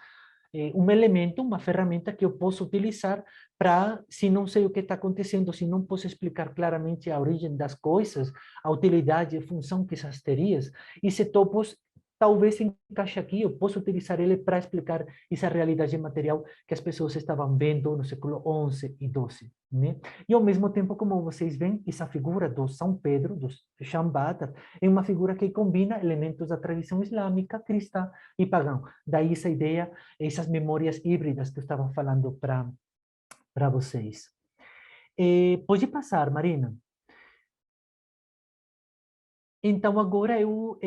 um elemento, uma ferramenta que eu posso utilizar para, se não sei o que está acontecendo, se não posso explicar claramente a origem das coisas, a utilidade e a função que essas terias, esse topos talvez encaixe aqui, eu posso utilizar ele para explicar essa realidade material que as pessoas estavam vendo no século XI e XII, né? E ao mesmo tempo, como vocês veem, essa figura do São Pedro, do Shambhata, é uma figura que combina elementos da tradição islâmica, cristã e pagã. Daí essa ideia, essas memórias híbridas que eu estava falando para vocês. Pode passar, Marina. Então, agora eu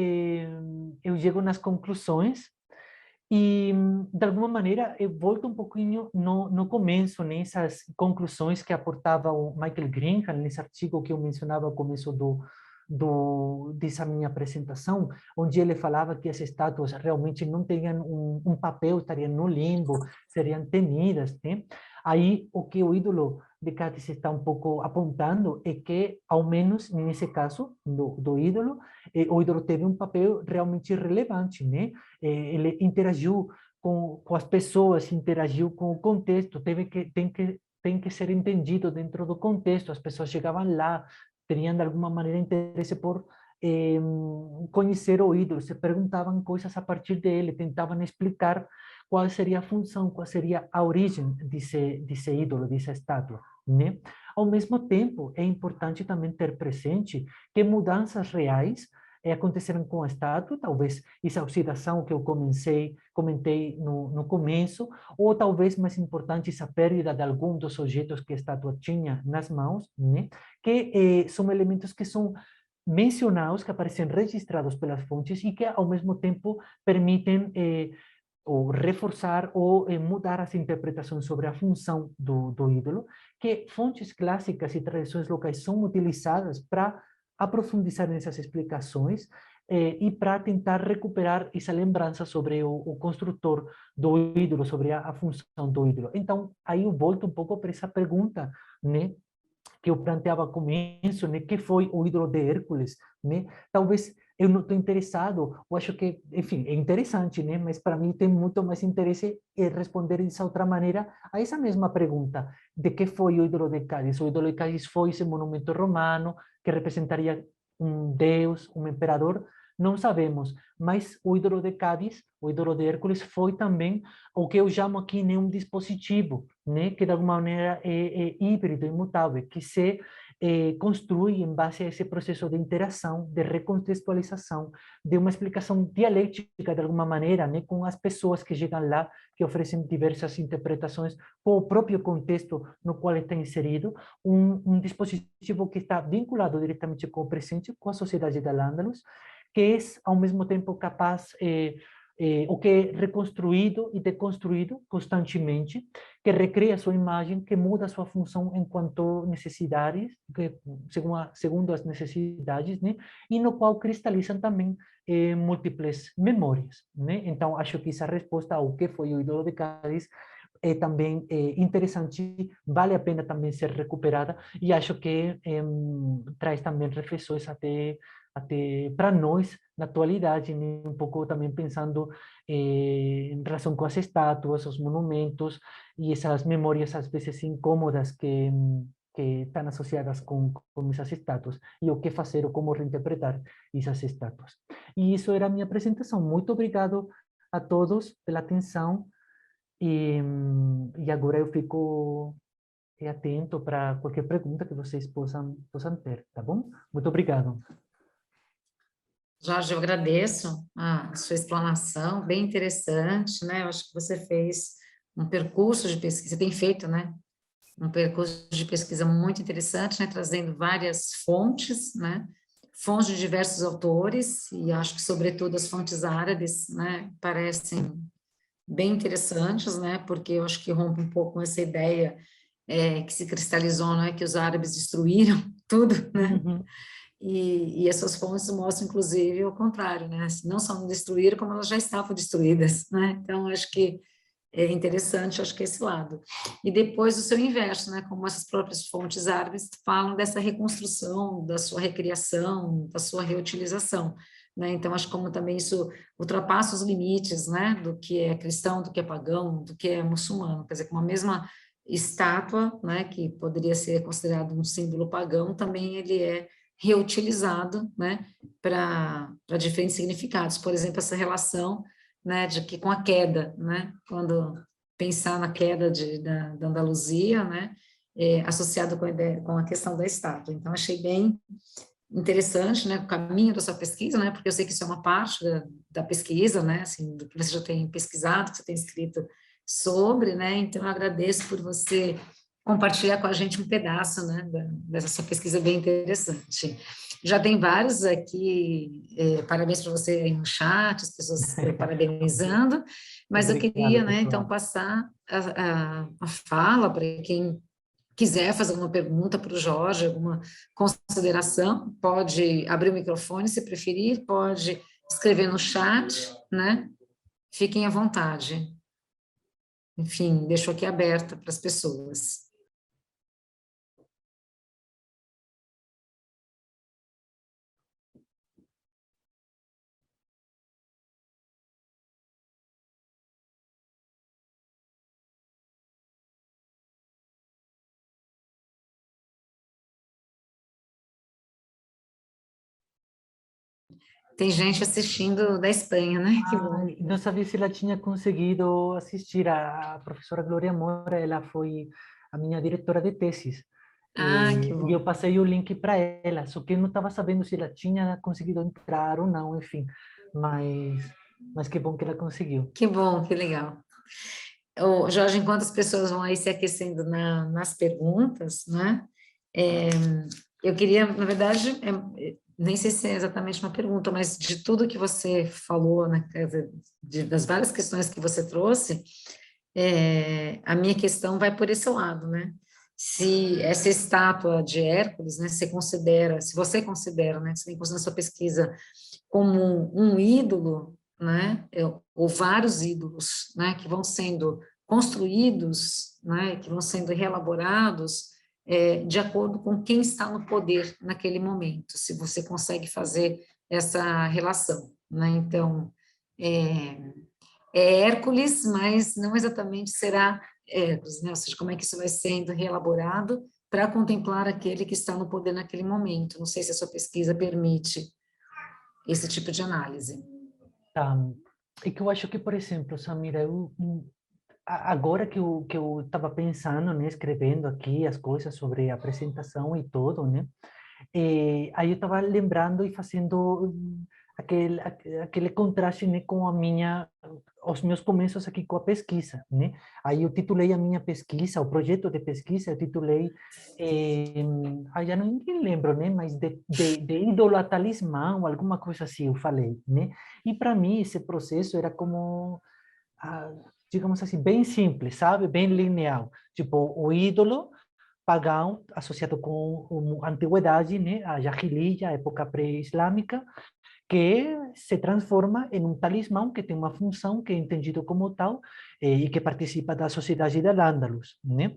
chego nas conclusões e, de alguma maneira, eu volto um pouquinho no começo, nessas conclusões que aportava o Michael Grinham, nesse artigo que eu mencionava ao começo dessa minha apresentação, onde ele falava que as estátuas realmente não teriam um papel, estariam no limbo, seriam temidas, né? Aí, o que o ídolo de Cádiz está um pouco apontando é que, ao menos nesse caso do ídolo, o ídolo teve um papel realmente relevante, né? Ele interagiu com as pessoas, interagiu com o contexto, tem que ser entendido dentro do contexto. As pessoas chegavam lá, teriam de alguma maneira interesse por conhecer o ídolo, se perguntavam coisas a partir dele, tentavam explicar qual seria a função, qual seria a origem desse ídolo, dessa estátua, né? Ao mesmo tempo, é importante também ter presente que mudanças reais aconteceram com a estátua, talvez essa oxidação que eu comentei no começo, ou talvez mais importante, essa perda de algum dos objetos que a estátua tinha nas mãos, né? Que são elementos que são mencionados, que aparecem registrados pelas fontes e que, ao mesmo tempo, permitem ou reforçar ou mudar as interpretações sobre a função do ídolo, que fontes clássicas e tradições locais são utilizadas para aprofundizar nessas explicações e para tentar recuperar essa lembrança sobre o construtor do ídolo, sobre a função do ídolo. Então, aí eu volto um pouco para essa pergunta, né, que eu planteava ao começo, né, que foi o ídolo de Hércules, né? Talvez eu não estou interessado, eu acho que, enfim, é interessante, né? Mas para mim tem muito mais interesse em responder dessa outra maneira a essa mesma pergunta, de que foi o ídolo de Cádiz? O ídolo de Cádiz foi esse monumento romano que representaria um deus, um imperador? Não sabemos, mas o ídolo de Cádiz, o ídolo de Hércules, foi também o que eu chamo aqui de um dispositivo, né, que de alguma maneira é híbrido, imutável, que se construi em base a esse processo de interação, de recontextualização, de uma explicação dialética, de alguma maneira, né, com as pessoas que chegam lá, que oferecem diversas interpretações, com o próprio contexto no qual está inserido, um dispositivo que está vinculado diretamente com o presente, com a sociedade da Al-Ándalus, que é, ao mesmo tempo, capaz o que é reconstruído e deconstruído constantemente, que recria sua imagem, que muda sua função enquanto necessidades, que, segundo as necessidades, né? E no qual cristalizam também múltiplas memórias, né? Então, acho que essa resposta ao que foi o ídolo de Cádiz é também interessante, vale a pena também ser recuperada, e acho que traz também reflexões até para nós, na atualidade, né? Um pouco também pensando em relação com as estátuas, os monumentos, e essas memórias, às vezes, incômodas que estão associadas com essas estátuas, e o que fazer ou como reinterpretar essas estátuas. E isso era a minha apresentação. Muito obrigado a todos pela atenção, e agora eu fico atento para qualquer pergunta que vocês possam ter, tá bom? Muito obrigado. Jorge, eu agradeço a sua explanação, bem interessante, né? Eu acho que você fez um percurso de pesquisa, você tem feito, né? Um percurso de pesquisa muito interessante, né? Trazendo várias fontes, né? Fontes de diversos autores, e acho que, sobretudo, as fontes árabes, né? Parecem bem interessantes, né? Porque eu acho que rompe um pouco com essa ideia que se cristalizou, né? Que os árabes destruíram tudo, né? Uhum. E essas fontes mostram, inclusive, o contrário, né? Não só não destruíram, como elas já estavam destruídas, né? Então, acho que é interessante, acho que esse lado. E depois o seu inverso, né? Como essas próprias fontes árabes falam dessa reconstrução, da sua recriação, da sua reutilização, né? Então, acho como também isso ultrapassa os limites, né? Do que é cristão, do que é pagão, do que é muçulmano. Quer dizer, com uma mesma estátua, né? Que poderia ser considerado um símbolo pagão, também ele é reutilizado, né, para diferentes significados. Por exemplo, essa relação, né, de que com a queda, né, quando pensar na queda da Andaluzia, né, associado com a questão da estátua. Então, achei bem interessante, né, o caminho da sua pesquisa, né, porque eu sei que isso é uma parte da pesquisa, né, assim, do que você já tem pesquisado, que você tem escrito sobre, né, então eu agradeço por você compartilhar com a gente um pedaço, né, dessa sua pesquisa bem interessante. Já tem vários aqui, parabéns para você aí no chat, as pessoas parabenizando, mas eu Obrigado, queria, né, então, pessoal. passar a fala para quem quiser fazer alguma pergunta para o Jorge, alguma consideração, pode abrir o microfone se preferir, pode escrever no chat, né? Fiquem à vontade. Enfim, deixo aqui aberta para as pessoas. Tem gente assistindo da Espanha, né? Que bom. Ai, não sabia se ela tinha conseguido assistir. A professora Glória Moura, ela foi a minha diretora de tesis. Ah, que E eu bom. passei o link para ela, só que eu não estava sabendo se ela tinha conseguido entrar ou não, enfim. Mas que bom que ela conseguiu. Que bom, que legal. Ô, Jorge, enquanto as pessoas vão aí se aquecendo nas perguntas, né? É, eu queria, na verdade, nem sei se é exatamente uma pergunta, mas de tudo que você falou, né, quer dizer, das várias questões que você trouxe, a minha questão vai por esse lado, né? Se essa estátua de Hércules, né, você considera, se você considera, né, que você tem considerado na sua pesquisa como um ídolo, né, ou vários ídolos, né, que vão sendo construídos, né, que vão sendo reelaborados de acordo com quem está no poder naquele momento, se você consegue fazer essa relação, né? Então, é, é Hércules, mas não exatamente será Hércules, né? Ou seja, como é que isso vai sendo reelaborado para contemplar aquele que está no poder naquele momento. Não sei se a sua pesquisa permite esse tipo de análise. Tá. É que eu acho que, por exemplo, Samira, agora que eu estava pensando, né, escrevendo aqui as coisas sobre a apresentação e tudo, né, aí eu estava lembrando e fazendo aquele contraste, né, com os meus começos aqui com a pesquisa, né? Aí eu titulei a minha pesquisa, o projeto de pesquisa, eu titulei, já não me lembro, né, mas de ídolo a talismã, ou alguma coisa assim eu falei, né? E para mim esse processo era como digamos assim, bem simples, sabe? Bem linear. Tipo, o ídolo pagão associado com a antiguidade, né? A Jahiliya, a época pré-islâmica, que se transforma em um talismã que tem uma função que é entendido como tal e que participa da sociedade da Al-Ándalus, né?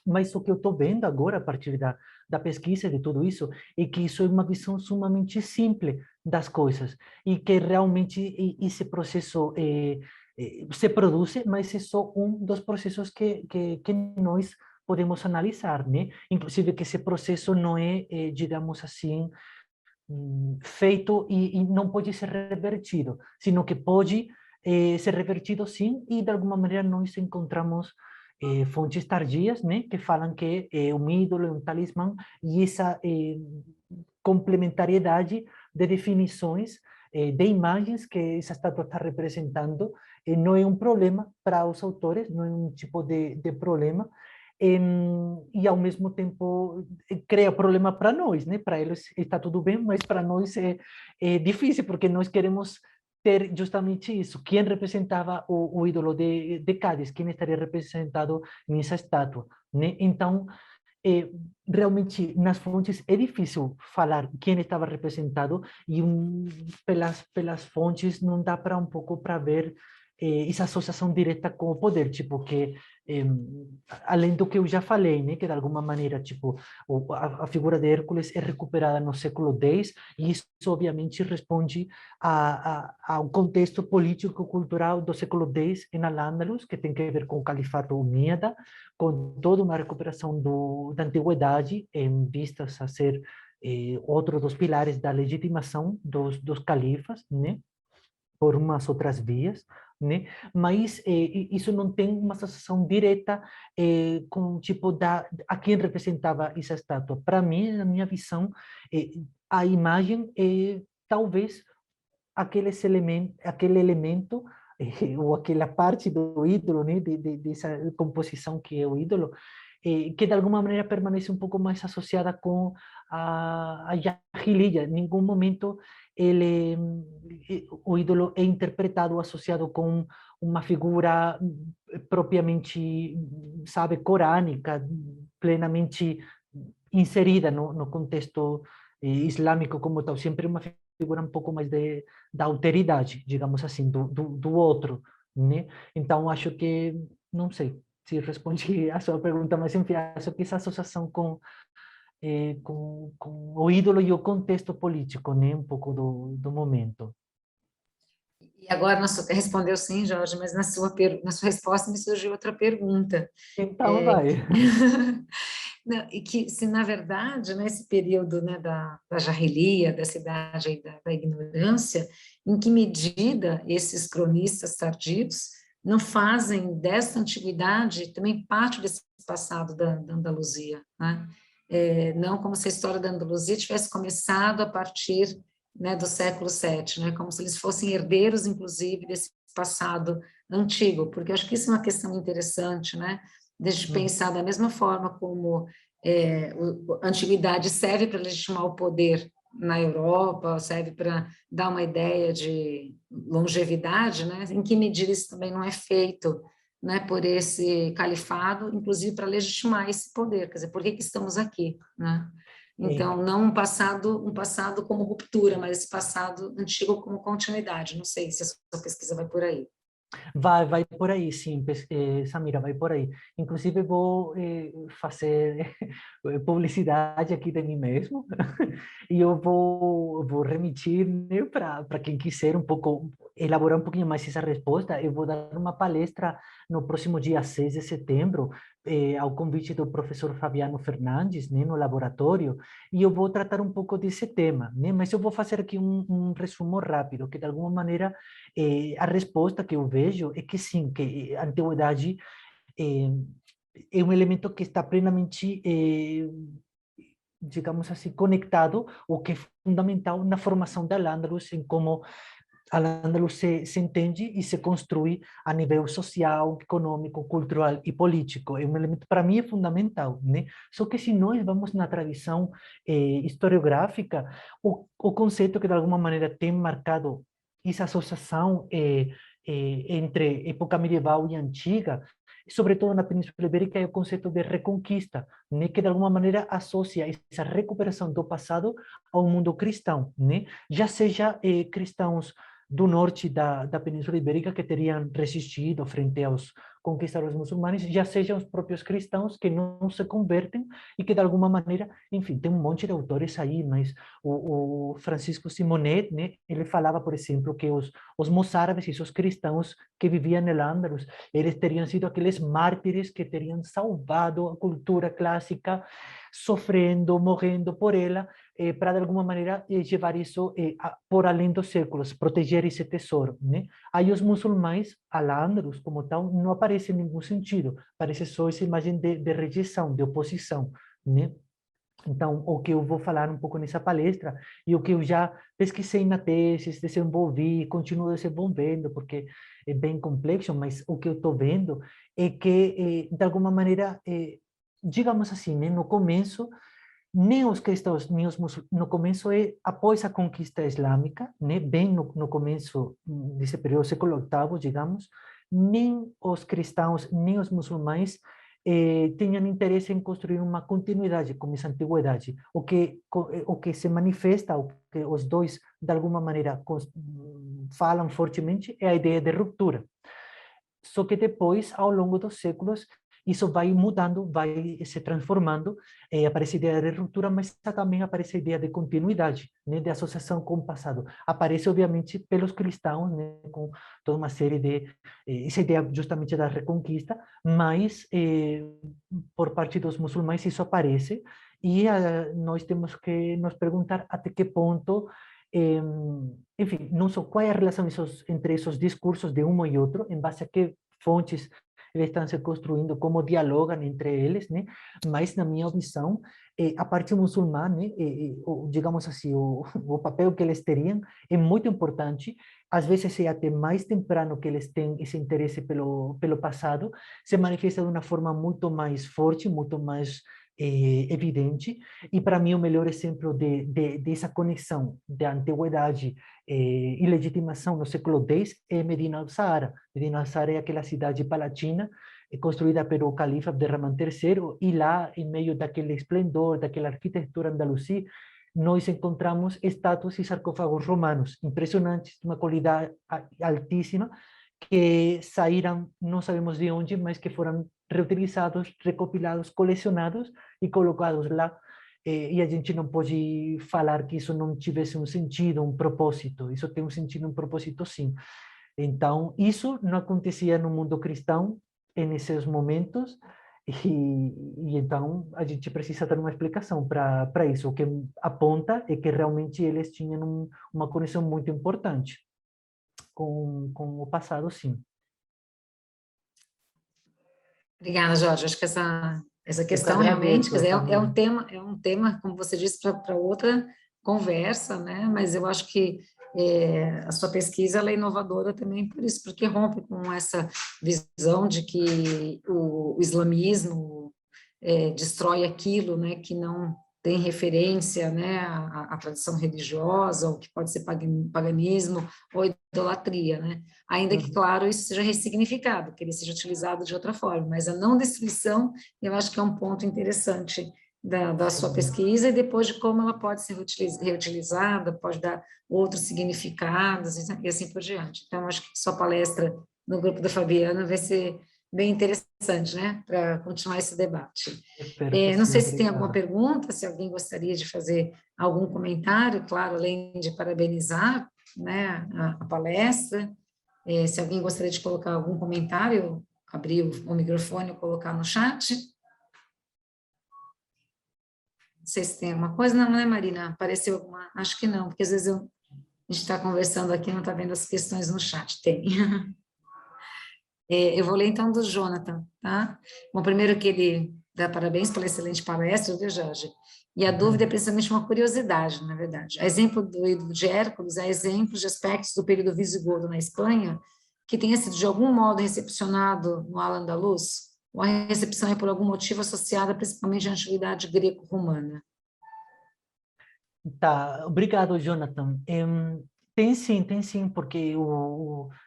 Mas o que eu estou vendo agora, a partir da pesquisa de tudo isso, é que isso é uma visão sumamente simples das coisas e que realmente esse processo se produz, mas é só um dos processos que nós podemos analisar, né? Inclusive que esse processo não é, digamos assim, feito e não pode ser revertido, sino que pode ser revertido sim, e de alguma maneira nós encontramos fontes tardias, né, que falam que é um ídolo, é um talismã, e essa complementariedade de definições, de imagens que essa estátua está representando, não é um problema para os autores, não é um tipo de problema, e ao mesmo tempo cria problema para nós, né? Para eles está tudo bem, mas para nós é difícil, porque nós queremos ter justamente isso. Quem representava o ídolo de Cádiz? Quem estaria representado nessa estátua, né? Então, realmente nas fontes é difícil falar quem estava representado e pelas fontes não dá para um pouco para ver essa associação direta com o poder, tipo que eh, além do que eu já falei, né, que de alguma maneira tipo a figura de Hércules é recuperada no século X e isso obviamente responde ao contexto político-cultural do século X em Al-Ándalus, que tem que ver com o califato umíada, com toda uma recuperação da antiguidade em vistas a ser outro dos pilares da legitimação dos califas, né? Por umas outras vias, né? Mas isso não tem uma associação direta com o tipo a quem representava essa estátua. Para mim, na minha visão, a imagem é talvez aquele elemento ou aquela parte do ídolo, né, dessa composição que é o ídolo, que de alguma maneira permanece um pouco mais associada com a Jahiliya. Em nenhum momento ele, o ídolo é interpretado ou associado com uma figura propriamente, sabe, corânica, plenamente inserida no contexto islâmico como tal, sempre uma figura um pouco mais da alteridade, digamos assim, do outro, né? Então, acho que, não sei se respondi a sua pergunta, mas enfim, acho que essa associação com o ídolo e o contexto político, né? Um pouco do momento. E agora, respondeu sim, Jorge, mas na sua resposta me surgiu outra pergunta. Então, vai. Não, e que, se na verdade, nesse período, né, da Jahiliya, dessa idade aí da ignorância, em que medida esses cronistas tardios não fazem dessa antiguidade também parte desse passado da Andaluzia, né? Não como se a história da Andaluzia tivesse começado a partir, né, do século VII, né, como se eles fossem herdeiros, inclusive, desse passado antigo, porque eu acho que isso é uma questão interessante, né, desde pensar da mesma forma como a antiguidade serve para legitimar o poder na Europa, serve para dar uma ideia de longevidade, né, em que medida isso também não é feito, né, por esse califado, inclusive para legitimar esse poder, quer dizer, por que estamos aqui, né? Então, não um passado como ruptura, mas esse passado antigo como continuidade. Não sei se a sua pesquisa vai por aí. Vai por aí, sim, Samira, vai por aí. Inclusive, vou fazer publicidade aqui de mim mesmo, e eu vou remitir, né, para quem quiser um pouco, elaborar um pouquinho mais essa resposta. Eu vou dar uma palestra no próximo dia 6 de setembro, ao convite do professor Fabiano Fernandes, né, no laboratório, e eu vou tratar um pouco desse tema, né, mas eu vou fazer aqui um resumo rápido, que de alguma maneira a resposta que eu vejo é que sim, que a antiguidade é, é um elemento que está plenamente, digamos assim, conectado, o que é fundamental na formação da Al-Ándalus, em como Al-Ándalus se entende e se construi a nível social, econômico, cultural e político. É um elemento, para mim, é fundamental, né? Só que se nós vamos na tradição historiográfica, o conceito que de alguma maneira tem marcado essa associação entre época medieval e antiga, sobretudo na Península Ibérica, é o conceito de reconquista, né, que de alguma maneira associa essa recuperação do passado ao mundo cristão, né? Já seja cristãos do norte da Península Ibérica que teriam resistido frente aos conquistadores muçulmanes, já sejam os próprios cristãos que não se convertem e que de alguma maneira, enfim, tem um monte de autores aí, mas o Francisco Simonet, né, ele falava, por exemplo, que os mozárabes e os cristãos que viviam no Al-Ándalus, eles teriam sido aqueles mártires que teriam salvado a cultura clássica, sofrendo, morrendo por ela, para de alguma maneira levar isso por além dos séculos, proteger esse tesouro, né? Aí os muçulmanos, Al-Ándalus como tal, não aparece em nenhum sentido, parece só essa imagem de rejeição, de oposição, né? Então, o que eu vou falar um pouco nessa palestra e o que eu já pesquisei na tese, desenvolvi, continuo desenvolvendo, porque é bem complexo, mas o que eu estou vendo é que, de alguma maneira, digamos assim, né, no começo, nem os cristãos, nem os muçulmanos, no começo é após a conquista islâmica, né, bem no começo desse período, século oitavo, digamos, nem os cristãos, nem os muçulmanos tenham interesse em construir uma continuidade com essa antiguidade. O que se manifesta, o que os dois, de alguma maneira, falam fortemente, é a ideia de ruptura. Só que depois, ao longo dos séculos, isso vai mudando, vai se transformando, aparece a ideia de ruptura, mas também aparece a ideia de continuidade, né, de associação com o passado. Aparece, obviamente, pelos cristãos, né, com toda uma série de... essa ideia justamente da reconquista, mas por parte dos muçulmanos isso aparece, e nós temos que nos perguntar até que ponto eh, enfim, não só qual é a relação entre esses discursos de um e outro, em base a que fontes eles estão se construindo, como dialogam entre eles, né? Mas, na minha visão, a parte muçulmana, né? Digamos assim, o papel que eles teriam é muito importante. Às vezes é até mais temprano que eles têm esse interesse pelo passado, se manifesta de uma forma muito mais forte, muito mais evidente. E para mim o melhor exemplo dessa conexão da antiguidade e legitimação no século X é Medina al-Sahara. Medina al-Sahara é aquela cidade palatina construída pelo califa Abderramán III, e lá, em meio daquele esplendor, daquela arquitetura andalusí, nós encontramos estátuas e sarcófagos romanos, impressionantes, de uma qualidade altíssima, que saíram, não sabemos de onde, mas que foram reutilizados, recopilados, colecionados e colocados lá. E a gente não pode falar que isso não tivesse um sentido, um propósito. Isso tem um sentido, um propósito, sim. Então, isso não acontecia no mundo cristão nesses momentos, e então a gente precisa ter uma explicação para isso. O que aponta é que realmente eles tinham uma conexão muito importante com o passado, sim. Obrigada, Jorge. Acho que essa Eu que questão realmente, quer agradeço, dizer, Camila. é um tema, como você disse, para outra conversa, né? Mas eu acho que a sua pesquisa ela é inovadora também por isso, porque rompe com essa visão de que o islamismo destrói aquilo, né, que não tem referência, né, à tradição religiosa, ou que pode ser paganismo ou idolatria, né? Ainda que, Uhum. claro, isso seja ressignificado, que ele seja utilizado de outra forma, mas a não destruição, eu acho que é um ponto interessante da sua Sim, pesquisa, e depois de como ela pode ser reutilizada, pode dar outros significados, e assim por diante. Então, acho que sua palestra no grupo da Fabiana vai ser bem interessante, né, para continuar esse debate. espero que Não sim, sei se tem alguma obrigado. pergunta, se alguém gostaria de fazer algum comentário, claro, além de parabenizar, né, a palestra. Se alguém gostaria de colocar algum comentário, abrir o microfone e colocar no chat. Não sei se tem alguma coisa, não, né, Marina? Apareceu alguma? Acho que não, porque às vezes a gente está conversando aqui e não está vendo as questões no chat. Tem. Eu vou ler então do Jonathan, tá? Bom, primeiro que ele dá parabéns pela excelente palestra, viu, Jorge? E a dúvida é Uhum. precisamente uma curiosidade, na verdade. A exemplo do ídolo de Hércules, há exemplos de aspectos do período visigodo na Espanha que tenha sido de algum modo recepcionado no Al-Andalus, ou a recepção é por algum motivo associada principalmente à antiguidade greco-romana. Tá, obrigado, Jonathan. Tem sim, porque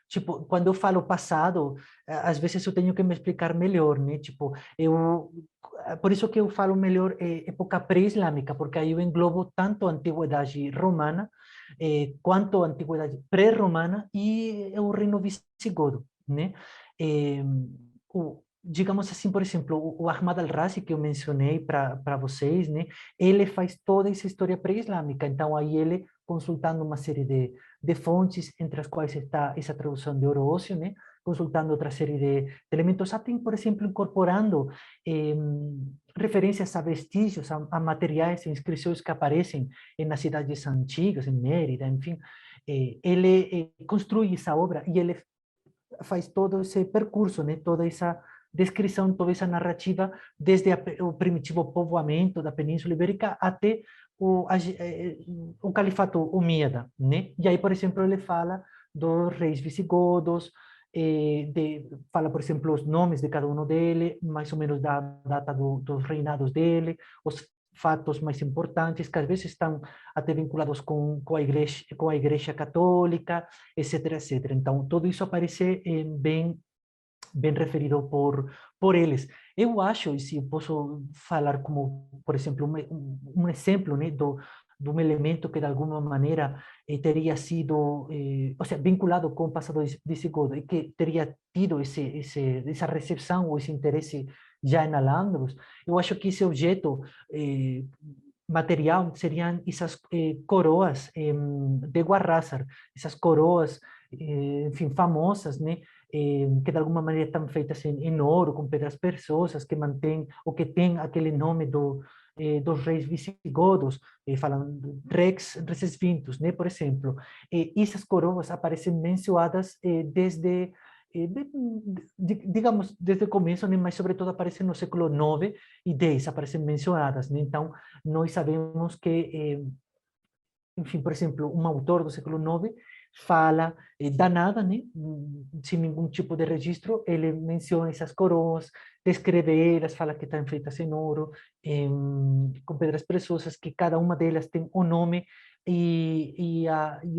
tipo, quando eu falo passado, às vezes eu tenho que me explicar melhor, né? Tipo, por isso que eu falo melhor época pré-islâmica, porque aí eu englobo tanto a antiguidade romana, quanto a antiguidade pré-romana e o reino visigodo, né? Eh, digamos assim, por exemplo, o Ahmad al-Razi que eu mencionei para vocês, né? Ele faz toda essa história pré-islâmica. Então, aí ele, consultando uma série de fontes, entre as quais está essa tradução de Orosio, né? Consultando outra série de elementos, até, por exemplo, incorporando eh, referências a vestígios, a materiais e inscrições que aparecem nas cidades antigas, em Mérida, enfim. Ele construi essa obra e ele faz todo esse percurso, né? Toda essa descrição, toda essa narrativa, desde o primitivo povoamento da Península Ibérica até o califato umíada, né? E aí, por exemplo, ele fala dos reis visigodos, fala, por exemplo, os nomes de cada um dele, mais ou menos da data dos reinados dele, os fatos mais importantes, que às vezes estão até vinculados com a igreja católica, etc, etc. Então, tudo isso aparece bem referido por eles. Eu acho, e se eu posso falar como, por exemplo, um exemplo, né, de um elemento que de alguma maneira teria sido, ou seja, vinculado com o passado visigodo e que teria tido essa recepção ou esse interesse já em Al-Ándalus, eu acho que esse objeto material seriam essas coroas de Guarrázar, essas coroas, enfim, famosas, né? Que de alguma maneira estão feitas em ouro, com pedras preciosas, que mantém, ou que tem aquele nome dos reis visigodos, falam Rex Recesvintus, né, por exemplo. Essas coroas aparecem mencionadas desde digamos, desde o começo, né, mas sobretudo aparecem no século IX e X, aparecem mencionadas, né? Então, nós sabemos que, enfim, por exemplo, um autor do século IX fala da nada, né? Sem nenhum tipo de registro, ele menciona essas coroas, descreve elas, fala que estão feitas em ouro, com pedras preciosas, que cada uma delas tem um nome, e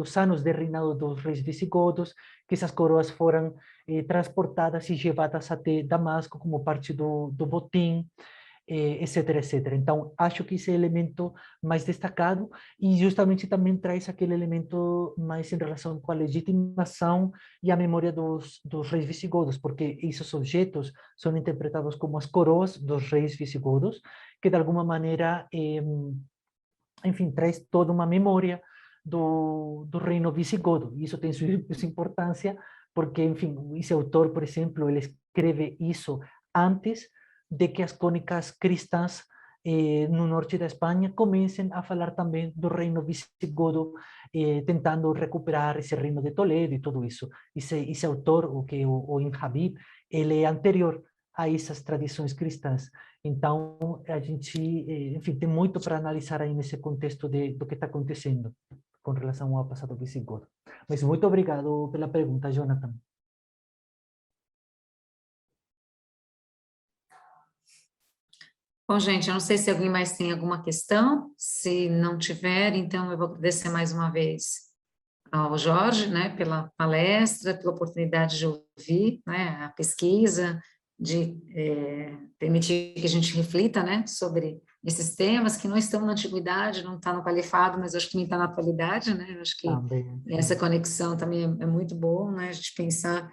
os anos de reinado dos reis visigodos, que essas coroas foram transportadas e levadas até Damasco como parte do botim, etc, etc. Então, acho que esse é o elemento mais destacado e justamente também traz aquele elemento mais em relação com a legitimação e a memória dos reis visigodos, porque esses objetos são interpretados como as coroas dos reis visigodos, que de alguma maneira, enfim, traz toda uma memória do reino visigodo. E isso tem sua importância, porque, enfim, esse autor, por exemplo, ele escreve isso antes de que as crônicas cristãs no norte da Espanha comecem a falar também do reino visigodo, tentando recuperar esse reino de Toledo e tudo isso. Esse autor, o que o Ibn Habib, ele é anterior a essas tradições cristãs. Então, a gente, enfim, tem muito para analisar aí nesse contexto do que está acontecendo com relação ao passado visigodo. Mas muito obrigado pela pergunta, Jonathan. Bom, gente, eu não sei se alguém mais tem alguma questão. Se não tiver, então eu vou agradecer mais uma vez ao Jorge, né, pela palestra, pela oportunidade de ouvir, né, a pesquisa, de permitir que a gente reflita, né, sobre esses temas que não estão na antiguidade, não está no califado, mas acho que nem está na atualidade, né, acho que Também, essa conexão também é muito boa, né, a gente pensar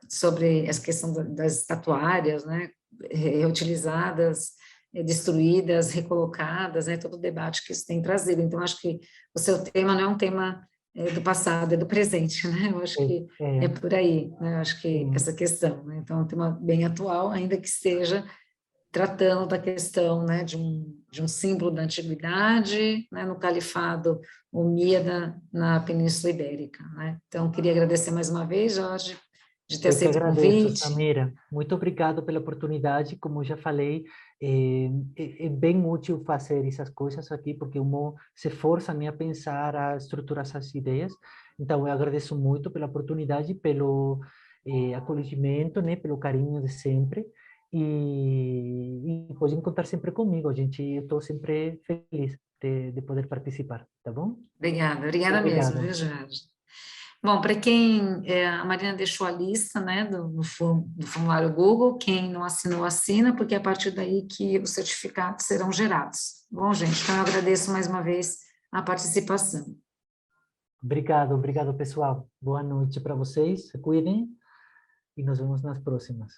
sobre essa questão das estatuárias, né, reutilizadas, destruídas, recolocadas, né, todo o debate que isso tem trazido. Então, acho que o seu tema não é um tema do passado, é do presente, né, eu acho que é por aí, né, eu acho que sim. essa questão, né, então é um tema bem atual, ainda que esteja tratando da questão, né, de um símbolo da antiguidade, né, no califado omíada na Península Ibérica, né. Então, queria agradecer mais uma vez, Jorge, de ter Eu que aceito o agradeço, convite. Samira. Muito obrigado pela oportunidade. Como já falei, é bem útil fazer essas coisas aqui, porque uno se força, né, a pensar, a estruturar essas ideias. Então, eu agradeço muito pela oportunidade, pelo acolhimento, né, pelo carinho de sempre. E podem contar sempre comigo. Eu estou sempre feliz de poder participar, tá bom? Obrigada, Muito obrigada mesmo, viu, obrigado. Jorge? Bom, para quem, a Marina deixou a lista, né, do formulário Google, quem não assinou, assina, porque é a partir daí que os certificados serão gerados. Bom, gente, então eu agradeço mais uma vez a participação. Obrigado, obrigado, pessoal. Boa noite para vocês. Se cuidem e nos vemos nas próximas.